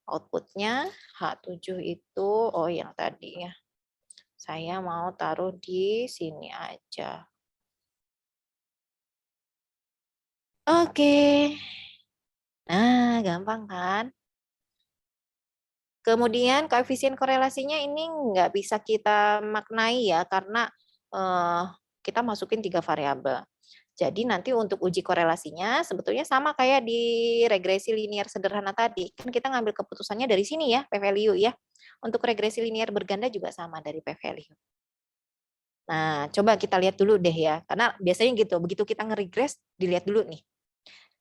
Outputnya H7 itu, oh yang tadi ya. Saya mau taruh di sini aja. Oke. Nah, gampang kan? Kemudian koefisien korelasinya ini nggak bisa kita maknai ya, karena kita masukin 3 variabel. Jadi nanti untuk uji korelasinya sebetulnya sama kayak di regresi linear sederhana tadi. Kan kita ngambil keputusannya dari sini ya, p-value ya. Untuk regresi linear berganda juga sama dari p-value. Nah, coba kita lihat dulu deh ya. Karena biasanya gitu, begitu kita nge-regress, dilihat dulu nih.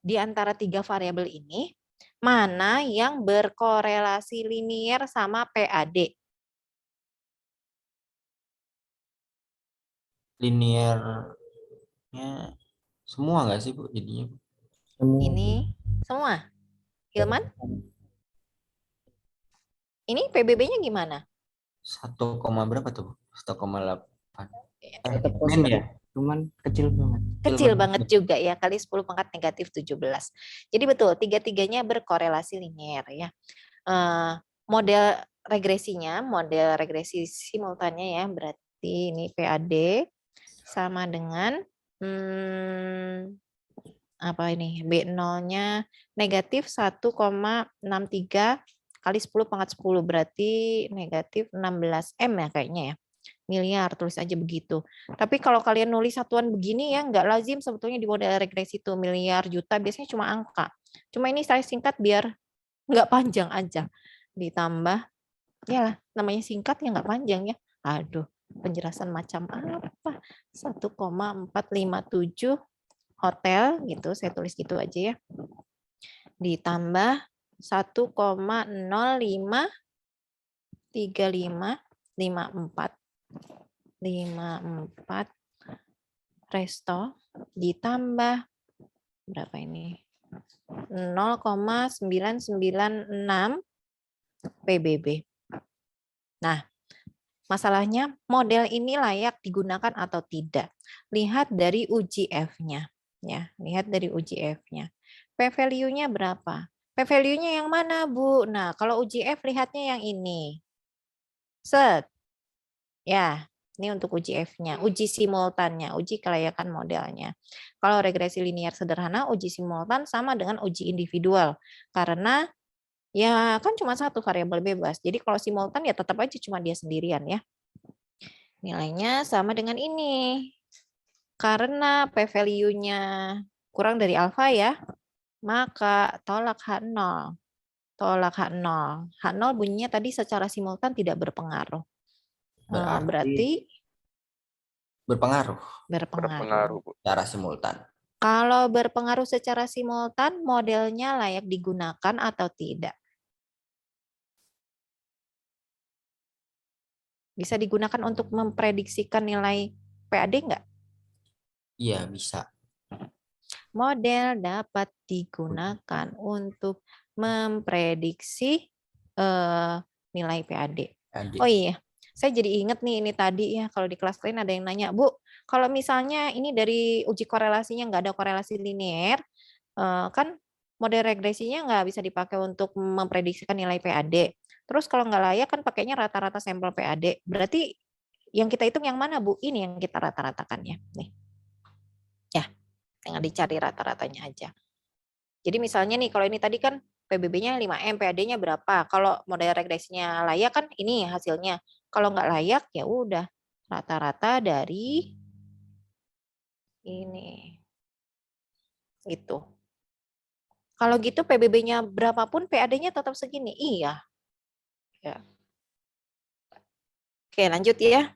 Di antara 3 variabel ini, mana yang berkorelasi linear sama PAD? Linearnya semua nggak sih Bu jadinya? Ini semua. Hilman? Ini PBB-nya gimana? 1, berapa tuh? 1,8. Tetap Min ya? cuman kecil banget. Kecil banget juga ya, kali 10 pangkat negatif 17. Jadi betul, tiga-tiganya berkorelasi linear ya. Model regresi simultannya ya, berarti ini PAD sama dengan apa ini, B0-nya negatif 1,63 kali 10 pangkat 10, berarti negatif 16 M ya kayaknya ya. Miliar, tulis aja begitu. Tapi kalau kalian nulis satuan begini ya, nggak lazim sebetulnya di model regresi itu miliar, juta, biasanya cuma angka. Cuma ini saya singkat biar nggak panjang aja. Ditambah, ya namanya singkat ya nggak panjang ya. Aduh, penjelasan macam apa? 1,457 hotel gitu, saya tulis gitu aja ya. Ditambah 1,053554 resto ditambah berapa ini? 0,996 PBB. Nah, masalahnya model ini layak digunakan atau tidak. Lihat dari uji F-nya. Ya, lihat dari uji F-nya. P-value-nya berapa? P-value-nya yang mana, Bu? Nah, kalau uji F lihatnya yang ini. Set. Ya, ini untuk uji F-nya. Uji simultannya, uji kelayakan modelnya. Kalau regresi linear sederhana, uji simultan sama dengan uji individual. Karena ya kan cuma satu variabel bebas. Jadi kalau simultan ya tetap aja cuma dia sendirian ya. Nilainya sama dengan ini. Karena p-value-nya kurang dari alfa ya, maka tolak H0. Tolak H0. H0 bunyinya tadi secara simultan tidak berpengaruh. Berarti berpengaruh Berpengaruh, Bu. secara simultan. kalau berpengaruh secara simultan, modelnya layak digunakan atau tidak? Bisa digunakan untuk memprediksikan nilai PAD enggak? Iya, bisa. Model dapat digunakan untuk memprediksi nilai PAD. Oh iya, Saya jadi inget nih ini tadi ya, kalau di kelas lain ada yang nanya, Bu, kalau misalnya ini dari uji korelasinya nggak ada korelasi linear, kan model regresinya nggak bisa dipakai untuk memprediksikan nilai PAD. Terus kalau nggak layak kan pakainya rata-rata sampel PAD. Berarti yang kita hitung yang mana, Bu? Ini yang kita rata-ratakannya. Nih. Ya, tinggal dicari rata-ratanya aja. Jadi misalnya nih, kalau ini tadi kan PBB-nya 5M, PAD-nya berapa? Kalau model regresinya layak kan ini hasilnya. Kalau nggak layak ya udah rata-rata dari ini. Gitu. Kalau gitu PBB-nya berapapun PAD-nya tetap segini. Iya. Ya. Oke, lanjut ya.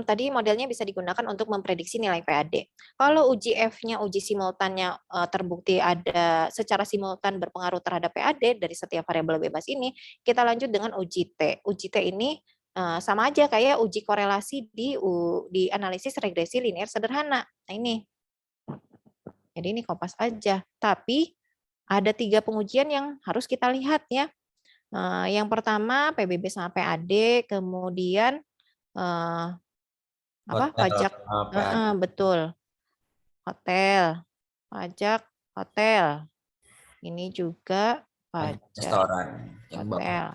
Tadi modelnya bisa digunakan untuk memprediksi nilai PAD. Kalau uji F-nya, uji simultannya terbukti ada secara simultan berpengaruh terhadap PAD dari setiap variabel bebas ini, kita lanjut dengan uji T. Uji T ini sama aja kayak uji korelasi di analisis regresi linear sederhana. Nah ini. Jadi ini kopas aja. Tapi ada 3 pengujian yang harus kita lihat ya. Yang pertama PBB sama PAD, kemudian apa Hotel pajak sama PAD. betul hotel pajak hotel ini juga pajak Restoran yang hotel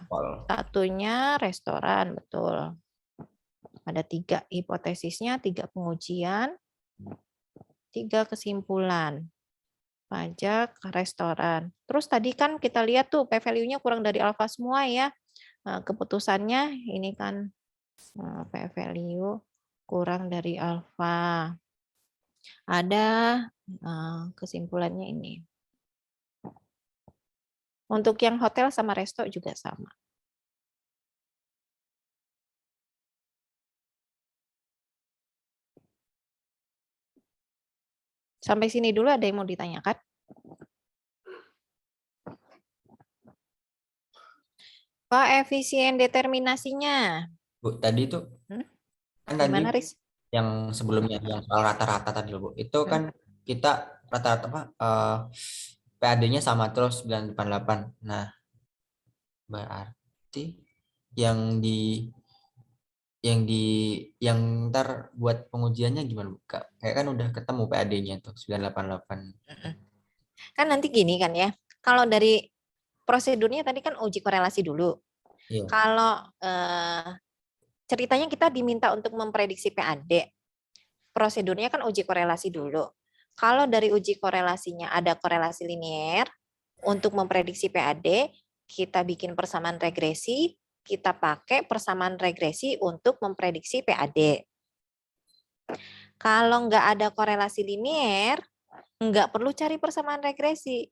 satunya restoran betul ada 3 hipotesisnya 3 pengujian 3 kesimpulan pajak restoran terus tadi kan kita lihat tuh p-value-nya kurang dari alfa semua ya keputusannya ini kan p-value kurang dari alfa. Ada kesimpulannya ini. Untuk yang hotel sama resto juga sama. Sampai sini dulu ada yang mau ditanyakan? Koefisien determinasinya. Bu, tadi itu kan tadi Gimana, Riz? yang sebelumnya yang soal rata-rata tadi loh, Bu. Itu kan kita rata-rata apa PAD-nya sama terus 988. Nah, berarti yang yang ntar buat pengujiannya gimana, Bu? Kayak kan udah ketemu PAD-nya tuh 988. Kan nanti gini kan ya. Kalau dari prosedurnya tadi kan uji korelasi dulu. Iya. Kalau ceritanya kita diminta untuk memprediksi PAD. Prosedurnya kan uji korelasi dulu. Kalau dari uji korelasinya ada korelasi linear, untuk memprediksi PAD, kita bikin persamaan regresi, kita pakai persamaan regresi untuk memprediksi PAD. Kalau nggak ada korelasi linear, nggak perlu cari persamaan regresi.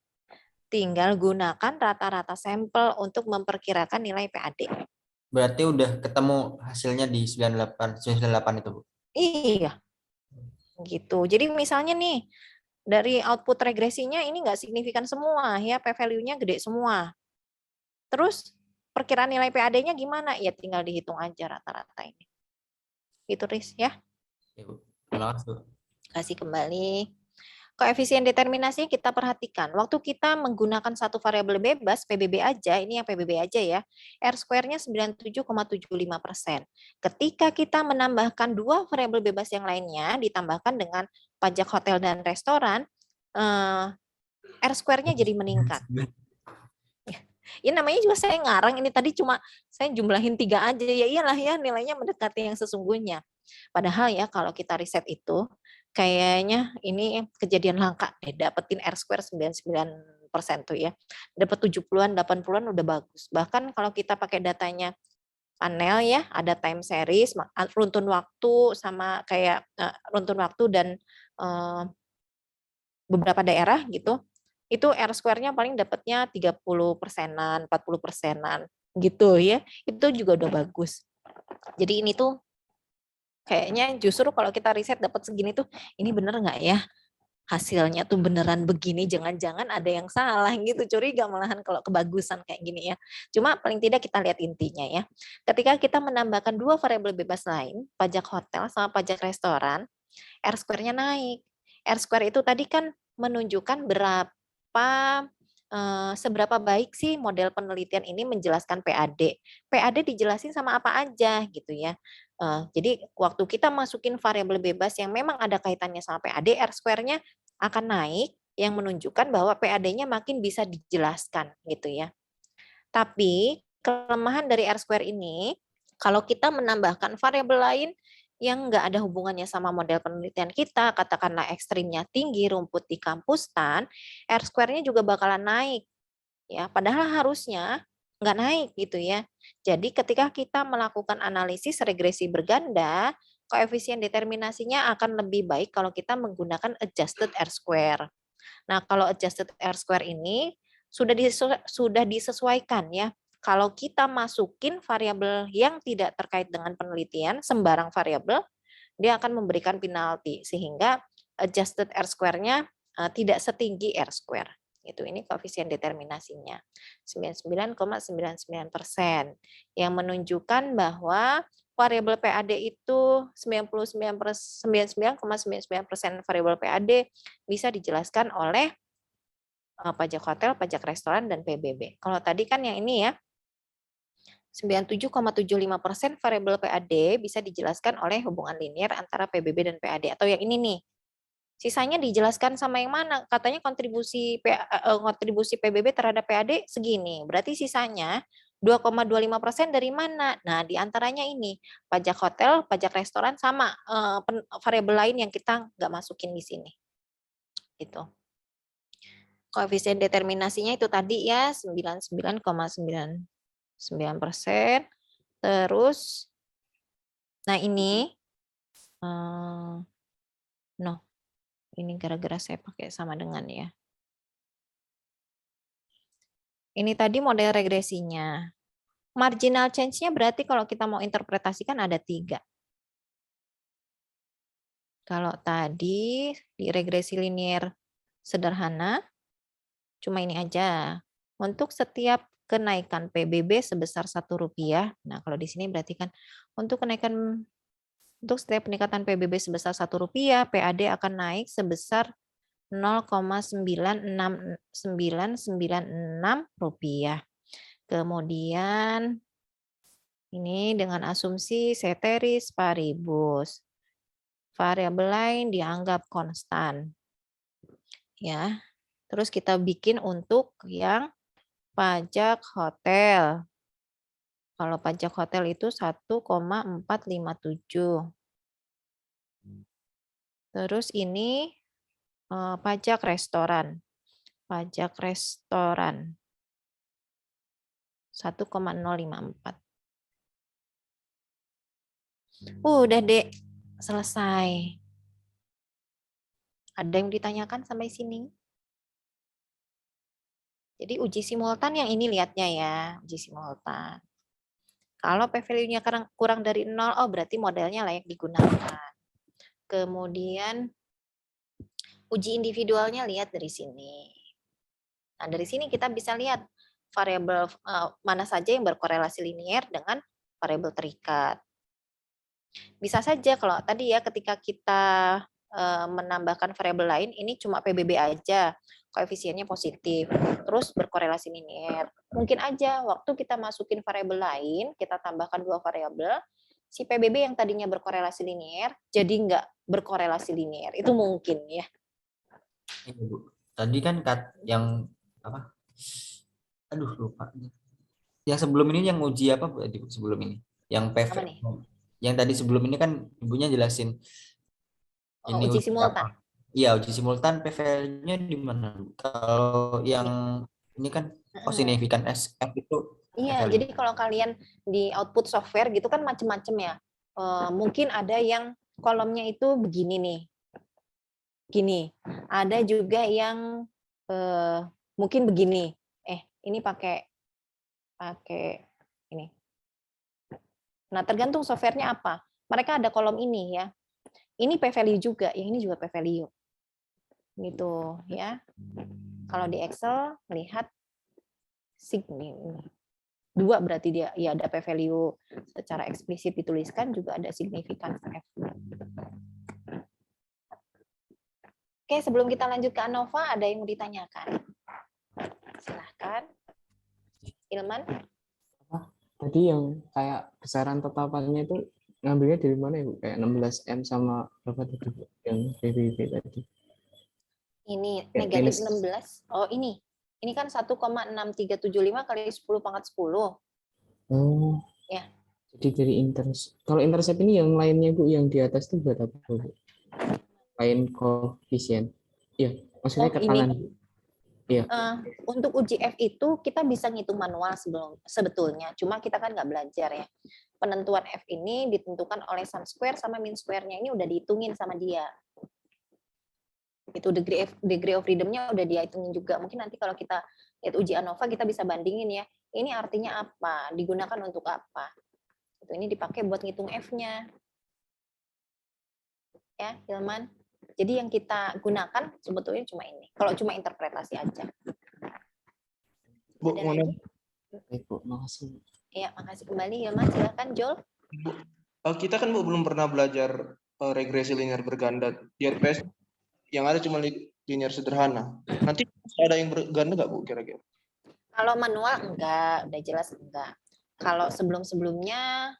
Tinggal gunakan rata-rata sampel untuk memperkirakan nilai PAD. Berarti udah ketemu hasilnya di 98 itu, Bu. Iya. Gitu. Jadi misalnya nih, dari output regresinya ini nggak signifikan semua, ya p-value-nya gede semua. Terus perkiraan nilai PAD-nya gimana? Ya tinggal dihitung aja rata-rata ini. Gitu, Riz, ya. Ya, Bu. Terima kasih, Bu. Kasih kembali. Koefisien determinasinya kita perhatikan. Waktu kita menggunakan satu variabel bebas, PBB aja, ini yang PBB aja ya, R-square-nya 97,75%. Ketika kita menambahkan 2 variabel bebas yang lainnya, ditambahkan dengan pajak hotel dan restoran, R-square-nya jadi meningkat. Ya namanya juga saya ngarang, ini tadi cuma saya jumlahin 3 aja, ya iyalah ya nilainya mendekati yang sesungguhnya. Padahal ya kalau kita riset itu, kayaknya ini kejadian langka deh, dapetin R-square 99% tuh ya. Dapat 70-an, 80-an udah bagus. Bahkan kalau kita pakai datanya panel ya, ada time series, runtun waktu sama kayak runtun waktu dan beberapa daerah gitu, itu R-square-nya paling dapatnya 30%-an, 40%-an gitu ya. Itu juga udah bagus. Jadi ini tuh kayaknya justru kalau kita riset dapat segini tuh, ini bener nggak ya? Hasilnya tuh beneran begini, jangan-jangan ada yang salah gitu, curiga malahan kalau kebagusan kayak gini ya. Cuma paling tidak kita lihat intinya ya. Ketika kita menambahkan 2 variabel bebas lain, pajak hotel sama pajak restoran, R-square-nya naik. R-square itu tadi kan menunjukkan berapa seberapa baik sih model penelitian ini menjelaskan PAD. PAD dijelasin sama apa aja gitu ya. Jadi waktu kita masukin variabel bebas yang memang ada kaitannya sama PAD, R-square-nya akan naik yang menunjukkan bahwa PAD-nya makin bisa dijelaskan gitu ya. Tapi kelemahan dari R-square ini, kalau kita menambahkan variabel lain yang nggak ada hubungannya sama model penelitian kita, katakanlah ekstrimnya tinggi, rumput di kampusan, R-square-nya juga bakalan naik. Ya, padahal harusnya nggak naik gitu ya. Jadi ketika kita melakukan analisis regresi berganda, koefisien determinasinya akan lebih baik kalau kita menggunakan adjusted R-square. Nah, kalau adjusted R-square ini sudah disesuaikan ya. Kalau kita masukin variabel yang tidak terkait dengan penelitian, sembarang variabel, dia akan memberikan penalti sehingga adjusted R-square-nya tidak setinggi R-square. Itu ini koefisien determinasinya 99,99% yang menunjukkan bahwa variabel PAD itu 99,99% variabel PAD bisa dijelaskan oleh pajak hotel, pajak restoran, dan PBB. Kalau tadi kan yang ini ya, 97,75% variabel PAD bisa dijelaskan oleh hubungan linear antara PBB dan PAD. Atau yang ini nih, sisanya dijelaskan sama yang mana? Katanya kontribusi PBB terhadap PAD segini. Berarti sisanya 2,25% dari mana? Nah, diantaranya ini, pajak hotel, pajak restoran, sama variabel lain yang kita nggak masukin di sini. Gitu. Koefisien determinasinya itu tadi ya 99,99%. Terus, nah ini, ini gara-gara saya pakai sama dengan ya. Ini tadi model regresinya. Marginal change-nya berarti kalau kita mau interpretasikan ada 3. Kalau tadi di regresi linear sederhana, cuma ini aja. Untuk setiap kenaikan PBB sebesar Rp1. Nah, kalau di sini berarti kan untuk setiap peningkatan PBB sebesar Rp1, PAD akan naik sebesar 0,96996 rupiah. Kemudian ini dengan asumsi ceteris paribus. Variabel lain dianggap konstan. Ya. Terus kita bikin untuk yang pajak hotel. Kalau pajak hotel itu 1,457. Terus ini pajak restoran. Pajak restoran 1,054. Udah, Dek. Selesai. Ada yang ditanyakan sampai sini? Jadi uji simultan yang ini lihatnya ya, uji simultan. Kalau p-value-nya kurang dari 0, oh berarti modelnya layak digunakan. Kemudian uji individualnya lihat dari sini. Nah, dari sini kita bisa lihat variabel mana saja yang berkorelasi linear dengan variabel terikat. Bisa saja kalau tadi ya ketika kita menambahkan variabel lain, ini cuma PBB aja, koefisiennya positif, terus berkorelasi linear. Mungkin aja waktu kita masukin variabel lain, kita tambahkan 2 variabel, si PBB yang tadinya berkorelasi linear, jadi nggak berkorelasi linear. Itu mungkin ya. Ini, Bu. Tadi kan yang apa? Aduh, lupa. Yang sebelum ini yang uji apa, Bu? Sebelum ini? Yang PV. Apa nih? Yang tadi sebelum ini kan Ibunya jelasin ini uji uji simultan. apa? Iya, uji simultan PV-nya di mana? Kalau yang ini kan signifikan SF itu Iya, PV. jadi kalau kalian di output software gitu kan macam-macam ya. Mungkin ada yang kolomnya itu begini nih. Gini. Ada juga yang mungkin begini. Ini pakai ini. Nah, tergantung softwarenya apa. Mereka ada kolom ini ya. Ini p-value juga, yang ini juga p-value. Gitu ya. Kalau di Excel lihat signifikan. 2 berarti dia ya ada p-value secara eksplisit dituliskan, juga ada signifikan F. Oke, sebelum kita lanjut ke ANOVA, ada yang mau ditanyakan? Ilman? Tadi yang kayak besaran tetapannya itu ngambilnya dari mana ya, Bu? Kayak 16M sama berapa tadi, Bu? Yang PBB tadi. Ini Ya, negatif minus. 16. Oh, ini. Ini kan 1,6375 kali 10 pangkat 10. Oh. Ya. Jadi dari kalau intercept ini yang lainnya, Bu, yang di atas itu buat apa, Bu? Lain koefisien. Iya, maksudnya Oh, kekalan. ini. Iya. Untuk uji F itu kita bisa ngitung manual sebetulnya. Cuma kita kan nggak belajar ya. Penentuan F ini ditentukan oleh sum square sama mean square-nya. Ini udah dihitungin sama dia. Itu degree of freedom-nya udah dia hitungin juga. Mungkin nanti kalau kita lihat uji ANOVA kita bisa bandingin ya. Ini artinya apa? Digunakan untuk apa? Itu ini dipakai buat ngitung F-nya. Ya, Hilman. Jadi yang kita gunakan sebetulnya cuma ini. Kalau cuma interpretasi aja. Bu, Ada mau lagi? Baik, Bu, makasih. Iya, makasih kembali Hilman. Silakan Jol. kita kan Bu belum pernah belajar regresi linear berganda di RPS yang ada cuma linear sederhana. Nanti ada yang berganda nggak Bu kira-kira? Kalau manual enggak, udah jelas enggak. Kalau sebelum-sebelumnya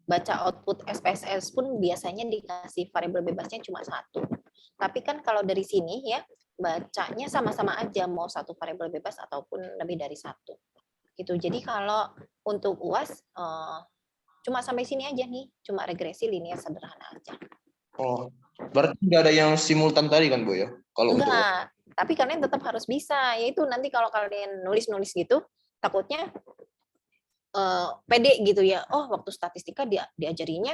baca output SPSS pun biasanya dikasih variabel bebasnya cuma satu. Tapi kan kalau dari sini ya, bacanya sama-sama aja mau satu variabel bebas ataupun lebih dari satu. Gitu. Jadi kalau untuk UAS cuma sampai sini aja nih, cuma regresi linear sederhana aja. Oh, berarti nggak ada yang simultan tadi kan Bu ya? Kalau untuk Enggak, tapi kalian tetap harus bisa. Yaitu nanti kalau kalian nulis-nulis gitu, takutnya pede gitu ya. Oh, waktu statistika diajarinya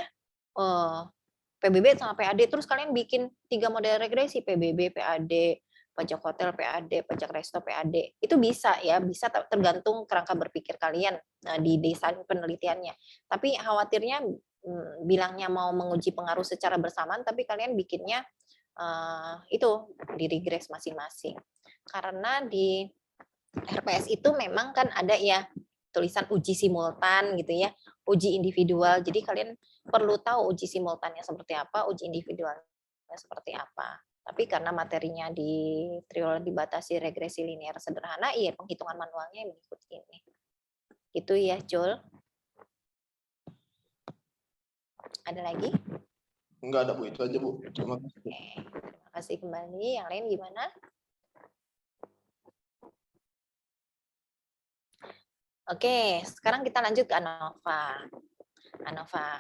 PBB sama PAD, terus kalian bikin 3 model regresi, PBB, PAD, pajak hotel, PAD, pajak resto, PAD. Itu bisa ya, bisa tergantung kerangka berpikir kalian di desain penelitiannya. Tapi khawatirnya bilangnya mau menguji pengaruh secara bersamaan, tapi kalian bikinnya itu di regres masing-masing. Karena di RPS itu memang kan ada ya tulisan uji simultan gitu ya, uji individual. Jadi kalian perlu tahu uji simultannya seperti apa, uji individualnya seperti apa. Tapi karena materinya di triol dibatasi regresi linear sederhana, iya penghitungan manualnya mengikuti ini. Gitu ya, Jul. Ada lagi? nggak ada Bu, itu aja Bu. Terima kasih. Oke, terima kasih kembali. Yang lain gimana? Oke, sekarang kita lanjut ke ANOVA.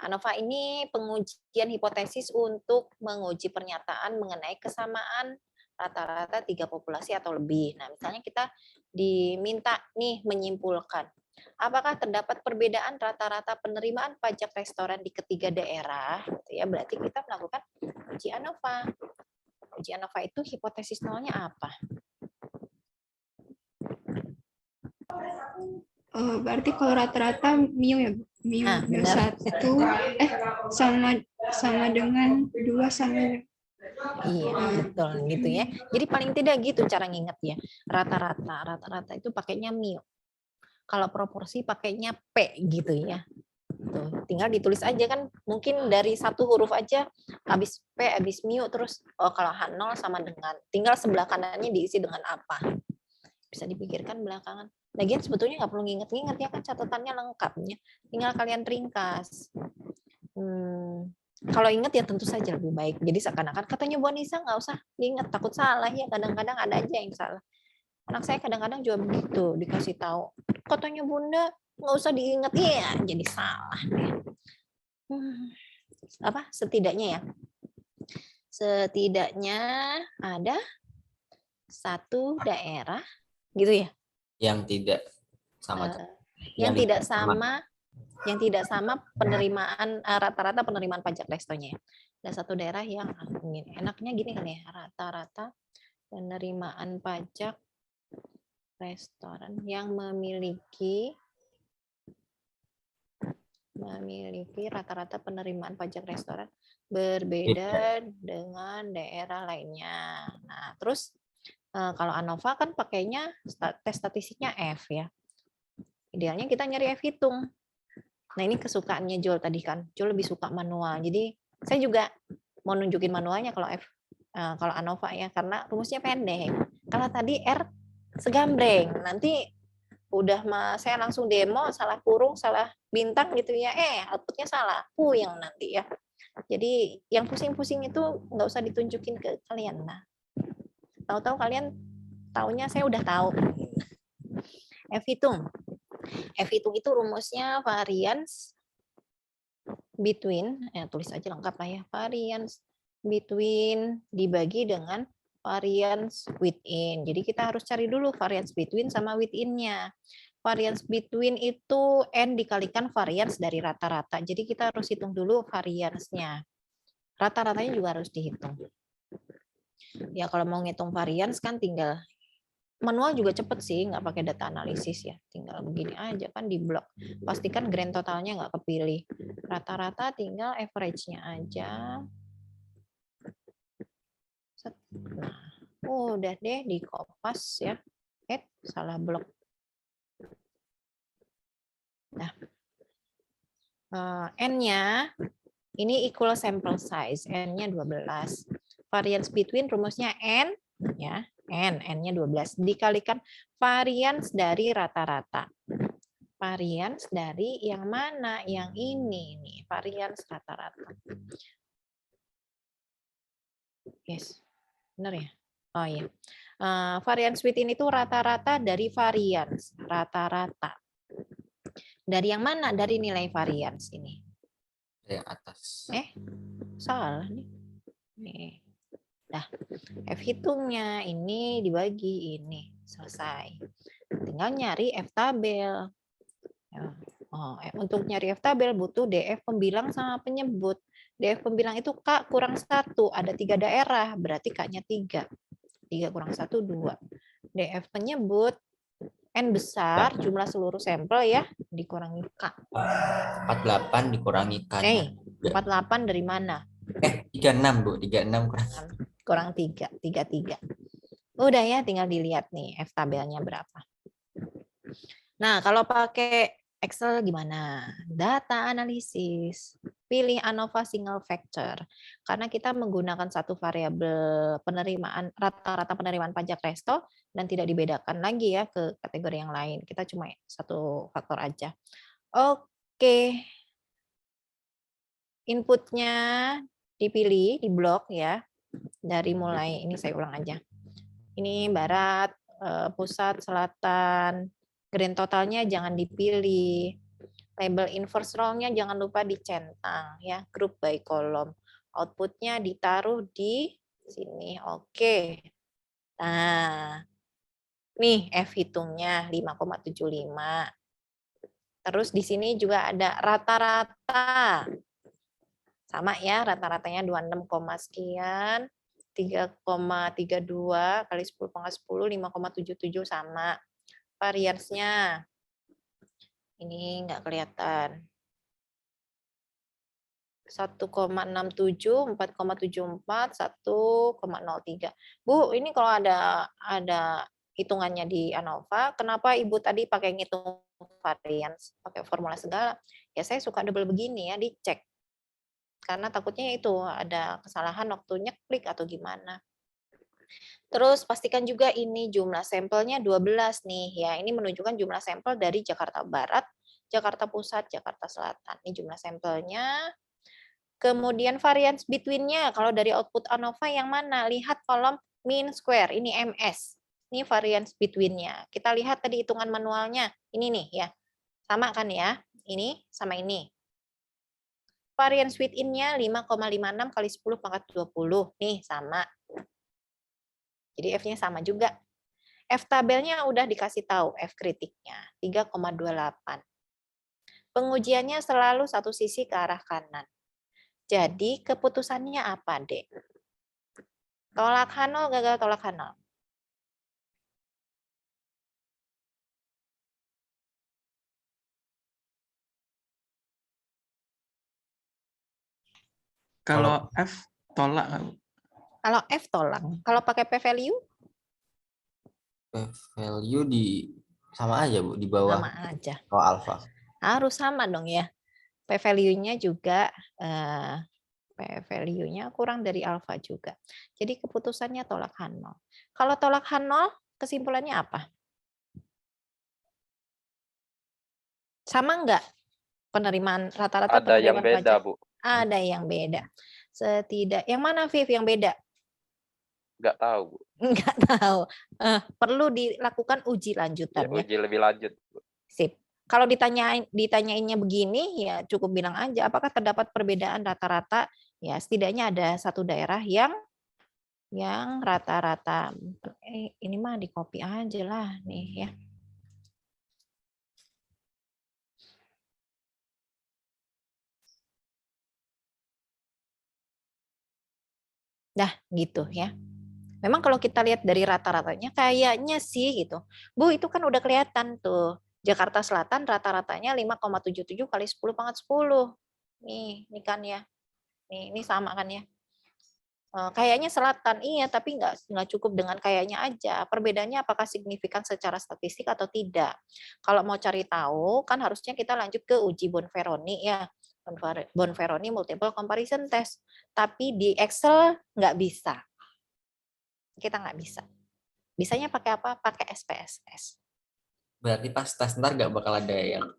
ANOVA ini pengujian hipotesis untuk menguji pernyataan mengenai kesamaan rata-rata 3 populasi atau lebih. Nah, misalnya kita diminta nih menyimpulkan apakah terdapat perbedaan rata-rata penerimaan pajak restoran di ketiga daerah, gitu ya. Berarti kita melakukan uji ANOVA. Uji ANOVA itu hipotesis nolnya apa? Berarti kalau rata-rata mu ya, mu benar. 1 sama dengan 2 sama. Iya, betul gitu ya. Jadi paling tidak gitu cara nginget ya. Rata-rata itu pakainya mu. Kalau proporsi pakainya P gitu ya. Tuh, tinggal ditulis aja kan, mungkin dari satu huruf aja habis P habis mu, terus kalau H0 sama dengan, tinggal sebelah kanannya diisi dengan apa. Bisa dipikirkan belakangan. Lagian sebetulnya nggak perlu nginget-nginget ya, kan catatannya lengkapnya. Tinggal kalian ringkas. Kalau ingat ya tentu saja lebih baik. Jadi seakan-akan katanya Bu Anissa nggak usah diingat, takut salah ya. Kadang-kadang ada aja yang salah. Anak saya kadang-kadang juga begitu, dikasih tahu. Katanya Bunda nggak usah diingat, ya jadi salah. Apa? Setidaknya ya. Setidaknya ada satu daerah gitu ya. Yang tidak sama. Yang tidak sama penerimaan rata-rata penerimaan pajak restonya. Ada satu daerah yang enaknya gini kali ya, rata-rata penerimaan pajak restoran yang memiliki rata-rata penerimaan pajak restoran berbeda dengan daerah lainnya. Nah, terus kalau ANOVA kan pakainya tes statistiknya F ya. Idealnya kita nyari F hitung. Nah, ini kesukaannya Jol tadi kan. Jol lebih suka manual. Jadi saya juga mau nunjukin manualnya kalau F, kalau ANOVA ya, karena rumusnya pendek. Kalau tadi R segambreng, nanti saya langsung demo, salah kurung, salah bintang gitu ya, outputnya salah, puyeng nanti ya. Jadi yang pusing-pusing itu nggak usah ditunjukin ke kalian. Nah, tahu-tahu kalian taunya saya udah tahu. F-hitung. F-hitung itu rumusnya variance between, tulis aja lengkap lah ya, variance between dibagi dengan variance within. Jadi kita harus cari dulu variance between sama within-nya. Variance between itu N dikalikan variance dari rata-rata. Jadi kita harus hitung dulu variance-nya. Rata-ratanya juga harus dihitung. Ya kalau mau ngitung variance kan tinggal manual juga cepet sih, nggak pakai data analisis ya. Tinggal begini aja kan di blok. Pastikan grand totalnya nggak kepilih. Rata-rata tinggal average-nya aja. Nah, udah deh di kopas ya. Salah blok. Nah, N-nya ini equal sample size. N-nya 12. Variance between rumusnya N ya. N-nya 12 dikalikan variance dari rata-rata. Variance dari yang mana? Yang ini nih, variance rata-rata. Yes. Benar ya? Oh iya. Variance within itu rata-rata dari variance, rata-rata. Dari yang mana? Dari nilai variance ini. Yang atas. Salah nih. Nih. Nah, F hitungnya ini dibagi ini. Selesai. Tinggal nyari F tabel. Untuk nyari F tabel butuh DF pembilang sama penyebut. DF pembilang itu K kurang 1. Ada 3 daerah, berarti K-nya 3. 3 kurang 1, 2. DF penyebut, N besar, jumlah seluruh sampel ya, dikurangi K. 48 dikurangi K-nya. 48 dari mana? 36, Bu. 36 kurang 3. 33. Udah ya, tinggal dilihat nih F tabelnya berapa. Nah, kalau pakai Excel gimana? Data analisis. Pilih ANOVA single factor. Karena kita menggunakan satu variabel penerimaan rata-rata penerimaan pajak resto dan tidak dibedakan lagi ya ke kategori yang lain. Kita cuma satu faktor aja. Oke. Inputnya dipilih di blok ya. Dari mulai ini saya ulang aja. Ini barat, pusat, selatan. Grand totalnya jangan dipilih. Label inverse row-nya jangan lupa dicentang ya, group by column. Outputnya ditaruh di sini. Oke. Nah, nih F hitungnya 5,75. Terus di sini juga ada rata-rata. Sama ya, rata-ratanya 26, sekian. 3,32 kali 10 pangkat 10, 5,77 sama. Variance-nya ini nggak kelihatan. 1,67, 4,74, 1,03. Bu, ini kalau ada hitungannya di ANOVA, kenapa Ibu tadi pakai ngitung variance, pakai formula segala? Ya saya suka double begini ya, dicek. Karena takutnya itu ada kesalahan waktu nyeklik atau gimana. Terus pastikan juga ini jumlah sampelnya 12 nih ya. Ini menunjukkan jumlah sampel dari Jakarta Barat, Jakarta Pusat, Jakarta Selatan. Ini jumlah sampelnya. Kemudian variance between-nya, kalau dari output ANOVA yang mana? Lihat kolom mean square, ini MS. Ini variance between-nya. Kita lihat tadi hitungan manualnya. Ini nih ya. Sama kan ya? Ini sama ini. Variance within-nya 5,56 kali 10 pangkat 20. Nih sama. Jadi F-nya sama juga. F tabelnya udah dikasih tahu, F kritiknya 3,28. Pengujiannya selalu satu sisi ke arah kanan. Jadi keputusannya apa, Dek? Tolak H0, gagal tolak H0. Kalau F tolak nggak, Bu? Kalau F tolak. Kalau pakai P value? Value di sama aja, Bu, di bawah. Sama aja. Kalau alpha. Harus sama dong ya. P value-nya juga P value-nya kurang dari alfa juga. Jadi keputusannya tolak H0. Kalau tolak H0, kesimpulannya apa? Sama nggak penerimaan rata-rata Ada yang penerimaan beda, pajak? Bu. Ada yang beda. Yang mana Viv yang beda? Nggak tahu, Bu. Nggak tahu. Perlu dilakukan uji Ya, lanjutannya. uji lebih lanjut, Bu. Sip. Kalau ditanyainnya begini, ya cukup bilang aja apakah terdapat perbedaan rata-rata. Ya setidaknya ada satu daerah yang rata-rata. Ini mah di copy aja lah nih ya. Dah gitu ya. Memang kalau kita lihat dari rata-ratanya kayaknya sih gitu. Bu, itu kan udah kelihatan tuh. Jakarta Selatan rata-ratanya 5,77 kali 10 pangkat 10. Ini kan ya. Ini sama kan ya. Kayaknya selatan iya, tapi nggak cukup dengan kayaknya aja. Perbedaannya apakah signifikan secara statistik atau tidak. Kalau mau cari tahu, kan harusnya kita lanjut ke uji Bonferroni ya. Bonferroni multiple comparison test. Tapi di Excel nggak bisa. Kita nggak bisa. Bisanya pakai apa? Pakai SPSS. Berarti pas tes ntar nggak bakal ada yang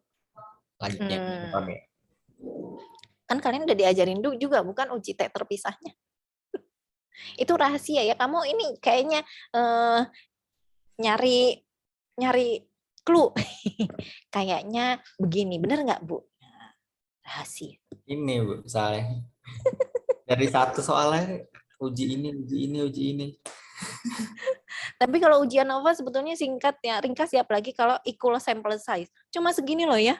lanjutnya. Kan kalian udah diajarin juga, bukan uji T terpisahnya. Itu rahasia ya. Kamu ini kayaknya nyari clue. Kayaknya begini, bener nggak Bu? Rahasia. Ini Bu, misalnya dari satu soalnya uji ini. Tapi kalau ujian ANOVA sebetulnya singkat ya, ringkas ya, apalagi kalau equal sample size. Cuma segini loh ya.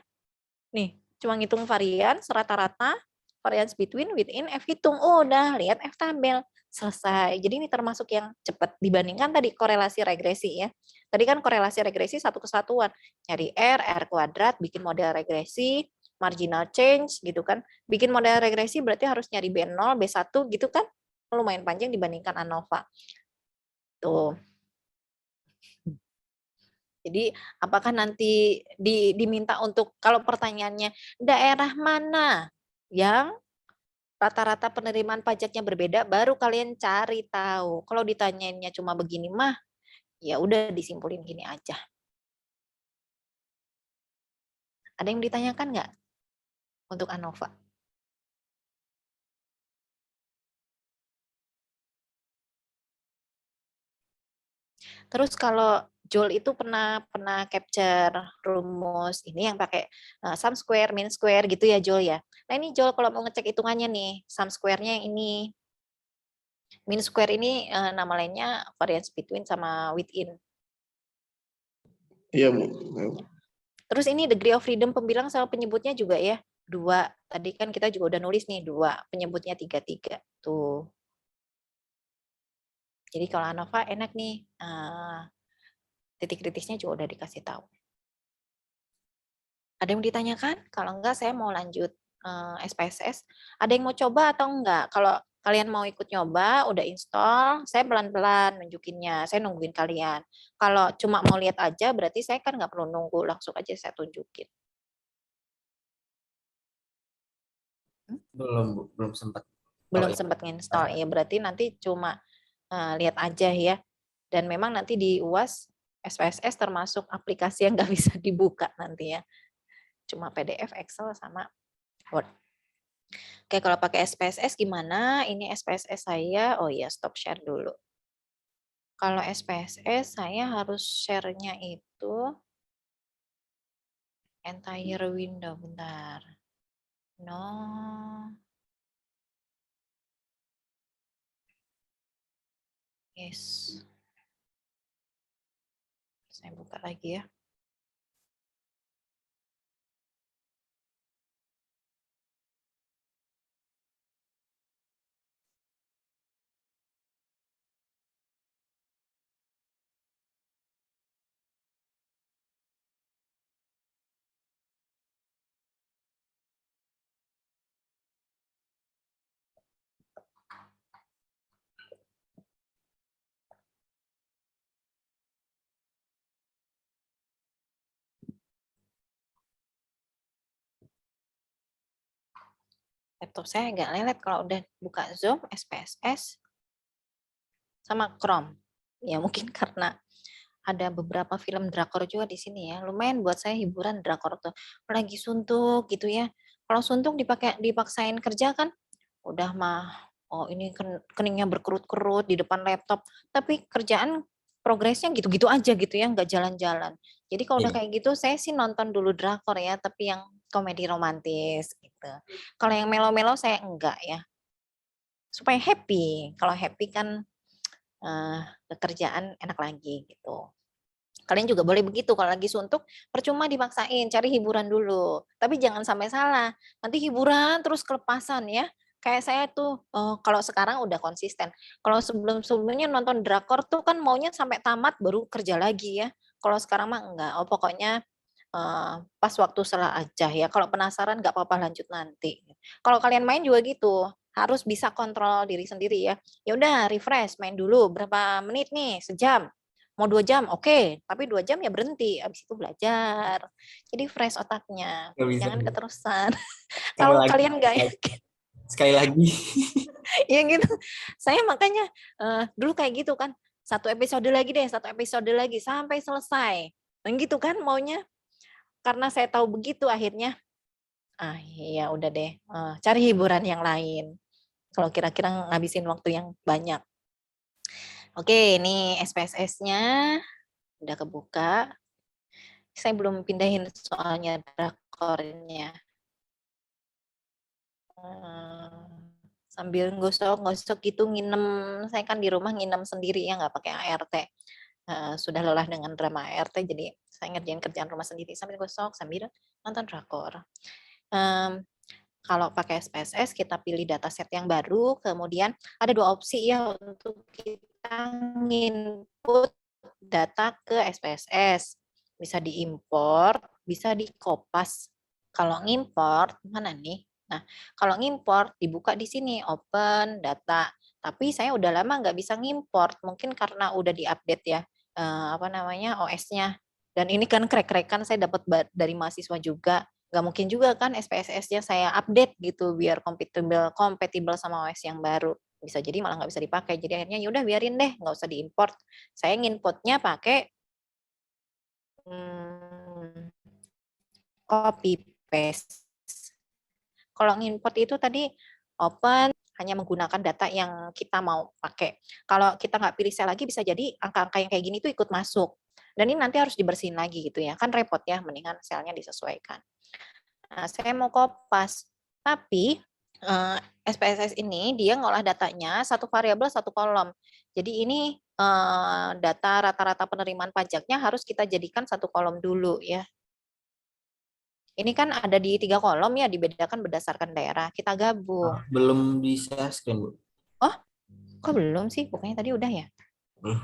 Nih, cuma ngitung varian, rata-rata, variance between, within, F hitung. Oh, udah lihat F tabel. Selesai. Jadi ini termasuk yang cepat dibandingkan tadi korelasi regresi ya. Tadi kan korelasi regresi satu kesatuan. Nyari R kuadrat, bikin model regresi, marginal change gitu kan. Bikin model regresi berarti harus nyari B0, B1 gitu kan. Lumayan panjang dibandingkan ANOVA. Tuh. Jadi apakah nanti diminta untuk, kalau pertanyaannya daerah mana yang rata-rata penerimaan pajaknya berbeda, baru kalian cari tahu. Kalau ditanyainnya cuma begini mah, ya udah disimpulin gini aja. Ada yang ditanyakan nggak untuk ANOVA? Terus kalau Joel itu pernah capture rumus ini yang pakai sum square, mean square gitu ya Joel ya. Nah ini Joel kalau mau ngecek hitungannya nih, sum square-nya yang ini. Mean square ini nama lainnya variance between sama within. Iya, Bu. Terus ini degree of freedom pembilang sama penyebutnya juga ya. 2. Tadi kan kita juga udah nulis nih 2, penyebutnya 3. Tuh. Jadi kalau ANOVA enak nih. Titik kritisnya juga udah dikasih tahu. Ada yang ditanyakan? Kalau enggak saya mau lanjut SPSS. Ada yang mau coba atau enggak? Kalau kalian mau ikut nyoba, udah install, saya pelan-pelan nunjukinnya. Saya nungguin kalian. Kalau cuma mau lihat aja, berarti saya kan nggak perlu nunggu, langsung aja saya tunjukin. Belum sempat. Belum sempat nginstall, ya berarti nanti cuma lihat aja ya. Dan memang nanti di UAS SPSS termasuk aplikasi yang nggak bisa dibuka nanti ya. Cuma PDF, Excel, sama Word. Oke, kalau pakai SPSS gimana? Ini SPSS saya, oh ya stop share dulu. Kalau SPSS saya harus share-nya itu entire window, bentar. No. Yes. Saya buka lagi ya. Laptop saya agak lelet kalau udah buka Zoom, SPSS, sama Chrome. Ya mungkin karena ada beberapa film drakor juga di sini ya. Lumayan buat saya hiburan drakor tuh. Lagi suntuk gitu ya. Kalau suntuk dipaksain kerja kan udah mah oh ini keningnya berkerut-kerut di depan laptop. Tapi kerjaan progresnya gitu-gitu aja gitu ya, nggak jalan-jalan. Jadi kalau udah Iya. kayak gitu saya sih nonton dulu drakor ya, tapi yang komedi romantis gitu. Kalau yang melo-melo saya enggak ya. Supaya happy. Kalau happy kan kerjaan enak lagi gitu. Kalian juga boleh begitu, kalau lagi suntuk percuma dipaksain, cari hiburan dulu. Tapi jangan sampai salah, nanti hiburan terus kelepasan ya. Kayak saya tuh kalau sekarang udah konsisten. Kalau sebelum-sebelumnya nonton drakor tuh kan maunya sampai tamat baru kerja lagi ya. Kalau sekarang mah enggak. Oh pokoknya pas waktu selah aja ya. Kalau penasaran nggak apa-apa lanjut nanti. Kalau kalian main juga gitu, harus bisa kontrol diri sendiri ya. Ya udah refresh, main dulu berapa menit nih, sejam. Mau 2 jam, oke. Tapi 2 jam ya berhenti, habis itu belajar. Jadi fresh otaknya, Nggak bisa. jangan keterusan. Sekali Kalau lagi. kalian nggak Sekali lagi. ya gitu. Saya makanya dulu kayak gitu kan, 1 episode lagi deh, 1 episode lagi sampai selesai. Dan gitu kan maunya. Karena saya tahu begitu akhirnya, ya udah deh, cari hiburan yang lain. Kalau kira-kira ngabisin waktu yang banyak. Oke, ini SPSS-nya udah kebuka. Saya belum pindahin soalnya drakornya. Sambil gosok-gosok gitu nginem. Saya kan di rumah nginem sendiri ya, nggak pakai ART. Sudah lelah dengan drama ART, jadi saya ngerjain kerjaan rumah sendiri sambil gosok, sambil nonton drakor. Kalau pakai SPSS, kita pilih dataset yang baru, kemudian ada 2 opsi ya untuk kita nginput data ke SPSS. Bisa diimpor, bisa dikopas. Kalau ngimport, mana nih? Nah, kalau ngimport, dibuka di sini, open data. Tapi saya udah lama nggak bisa ngimport, mungkin karena udah diupdate ya, OS-nya. Dan ini kan krek-krekan saya dapat dari mahasiswa juga. Nggak mungkin juga kan SPSS-nya saya update gitu biar kompatibel sama OS yang baru. Bisa jadi malah nggak bisa dipakai. Jadi akhirnya yaudah biarin deh, nggak usah diimport. Saya nginputnya pakai copy paste. Kalau nginput itu tadi open hanya menggunakan data yang kita mau pakai. Kalau kita nggak pilih sel lagi bisa jadi angka-angka yang kayak gini tuh ikut masuk. Dan ini nanti harus dibersihin lagi gitu ya. Kan repot ya, mendingan selnya disesuaikan. Nah, saya mau kopas. Tapi SPSS ini dia ngolah datanya satu variabel satu kolom. Jadi ini data rata-rata penerimaan pajaknya harus kita jadikan satu kolom dulu ya. Ini kan ada di 3 kolom ya, dibedakan berdasarkan daerah. Kita gabung. Belum di share screen, Bu. Oh, kok belum sih? Bukannya tadi udah ya? Belum.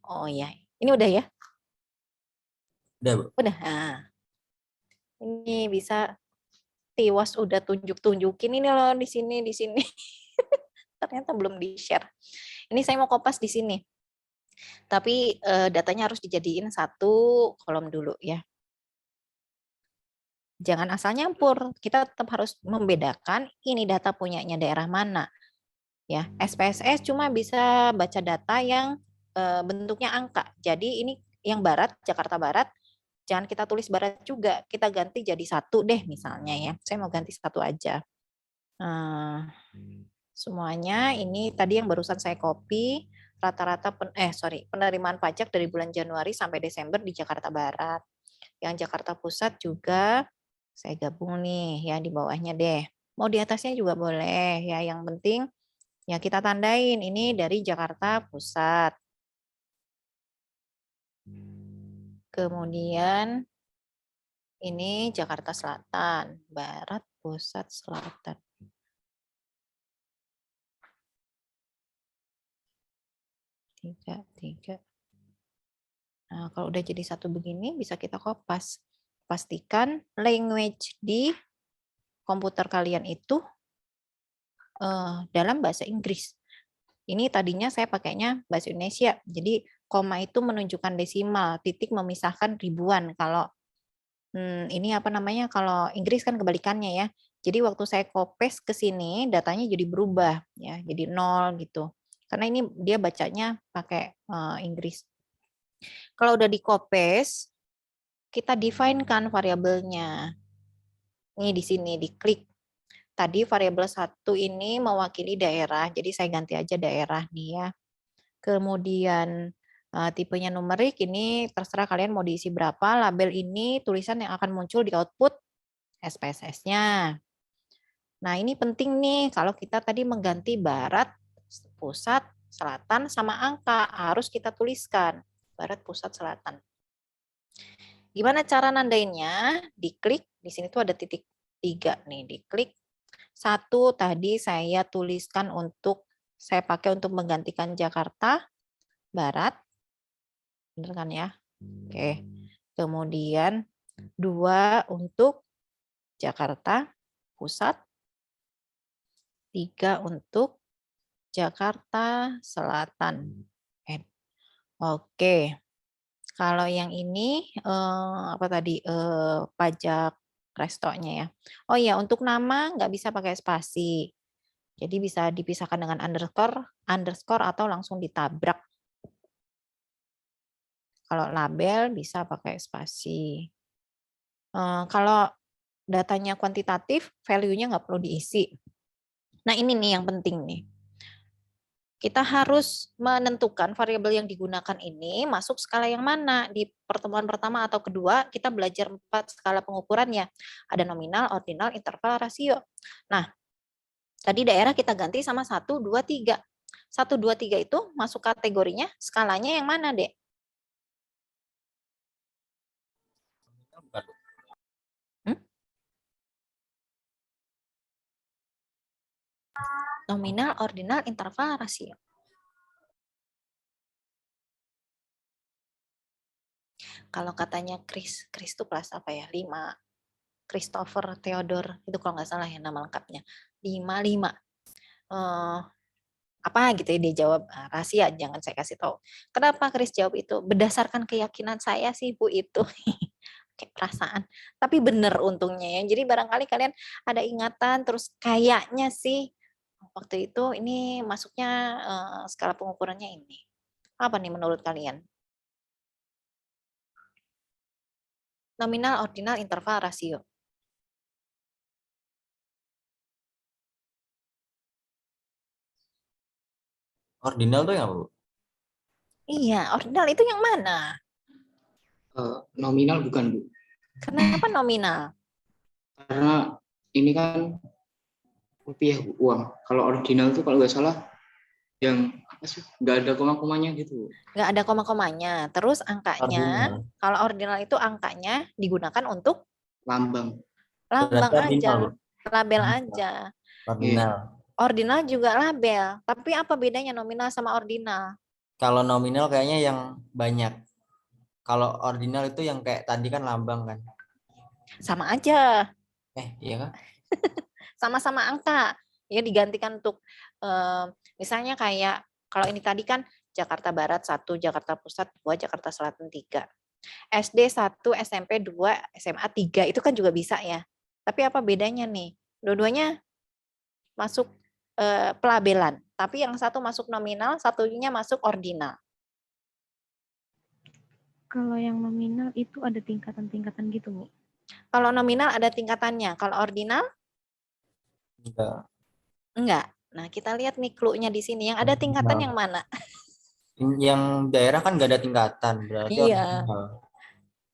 Oh ya. Ini udah ya? Udah, Bu. Udah. Nah. Ini bisa Tiwas udah tunjukin ini loh di sini. Ternyata belum di-share. Ini saya mau kopas di sini. Tapi datanya harus dijadiin satu kolom dulu ya. Jangan asal nyampur. Kita tetap harus membedakan ini data punyanya daerah mana. Ya, SPSS cuma bisa baca data yang bentuknya angka. Jadi ini yang barat, Jakarta Barat, jangan kita tulis barat juga. Kita ganti jadi 1 deh misalnya ya. Saya mau ganti 1 aja. Semuanya ini tadi yang barusan saya copy, rata-rata penerimaan pajak dari bulan Januari sampai Desember di Jakarta Barat. Yang Jakarta Pusat juga saya gabung nih ya di bawahnya deh. Mau di atasnya juga boleh ya, yang penting ya kita tandain ini dari Jakarta Pusat. Kemudian ini Jakarta Selatan, Barat, Pusat, Selatan. Tiga. Nah, kalau udah jadi 1 begini bisa kita kopas. Pastikan language di komputer kalian itu dalam bahasa Inggris. Ini tadinya saya pakainya bahasa Indonesia. Jadi koma itu menunjukkan desimal, titik memisahkan ribuan. Kalau ini kalau Inggris kan kebalikannya ya. Jadi waktu saya copy ke sini datanya jadi berubah ya, jadi 0 gitu. Karena ini dia bacanya pakai Inggris. Kalau udah di copy, kita define kan variabelnya. Ini di sini diklik. Tadi variabel 1 ini mewakili daerah, jadi saya ganti aja daerah nih ya. Kemudian tipenya numerik, ini terserah kalian mau diisi berapa. Label ini tulisan yang akan muncul di output SPSS-nya. Nah, ini penting nih kalau kita tadi mengganti barat, pusat, selatan sama angka, harus kita tuliskan barat, pusat, selatan. Gimana cara nandainnya? Diklik, di sini tuh ada titik 3 nih, diklik. 1 tadi saya tuliskan saya pakai untuk menggantikan Jakarta Barat. Bener kan ya? Oke. Kemudian 2 untuk Jakarta Pusat. 3 untuk Jakarta Selatan. Oke. Kalau yang ini apa tadi pajak restonya ya. Oh iya, untuk nama nggak bisa pakai spasi. Jadi bisa dipisahkan dengan underscore atau langsung ditabrak. Kalau label bisa pakai spasi. Kalau datanya kuantitatif, value-nya nggak perlu diisi. Nah ini nih yang penting nih. Kita harus menentukan variabel yang digunakan ini masuk skala yang mana. Di pertemuan pertama atau kedua, kita belajar 4 skala pengukurannya. Ada nominal, ordinal, interval, rasio. Nah, tadi daerah kita ganti sama 1, 2, 3. 1, 2, 3 itu masuk kategorinya, skalanya yang mana, Dek? Nominal, ordinal, interval, rasio. Kalau katanya Chris itu kelas apa ya? 5. Christopher Theodore, itu kalau nggak salah ya nama lengkapnya. 5. Apa gitu ya, dia jawab rahasia, jangan saya kasih tahu. Kenapa Chris jawab itu? Berdasarkan keyakinan saya sih Bu itu. Kayak perasaan. Tapi benar untungnya ya. Jadi barangkali kalian ada ingatan terus kayaknya sih waktu itu ini masuknya skala pengukurannya ini. Apa nih menurut kalian? Nominal, ordinal, interval, rasio. Ordinal tuh yang apa, Bu? Iya, ordinal itu yang mana? Nominal bukan, Bu. Kenapa nominal? Karena ini kan rupiah, Bu, uang. Kalau ordinal itu kalau nggak salah yang apa sih? Nggak ada koma-komanya gitu. Nggak ada koma-komanya. Terus angkanya, Ordinal. kalau ordinal itu angkanya digunakan untuk Lambang. lambang Berarti ordinal, aja, Bu. label aja. Ordinal. Ordinal juga label. Tapi apa bedanya nominal sama ordinal? Kalau nominal kayaknya yang banyak. Kalau ordinal itu yang kayak tadi kan lambang kan. Sama aja. Iya kan? Sama-sama angka. Ya digantikan untuk misalnya kayak kalau ini tadi kan Jakarta Barat 1, Jakarta Pusat 2, Jakarta Selatan 3. SD 1, SMP 2, SMA 3 itu kan juga bisa ya. Tapi apa bedanya nih? Dua-duanya masuk pelabelan, tapi yang satu masuk nominal, satunya masuk ordinal. Kalau yang nominal itu ada tingkatan-tingkatan gitu, Bu? Kalau nominal ada tingkatannya, kalau ordinal Enggak. enggak. Nah, kita lihat nih clue-nya di sini. Yang ada tingkatan yang mana? Yang daerah kan nggak ada tingkatan, berarti Iya. ordinal.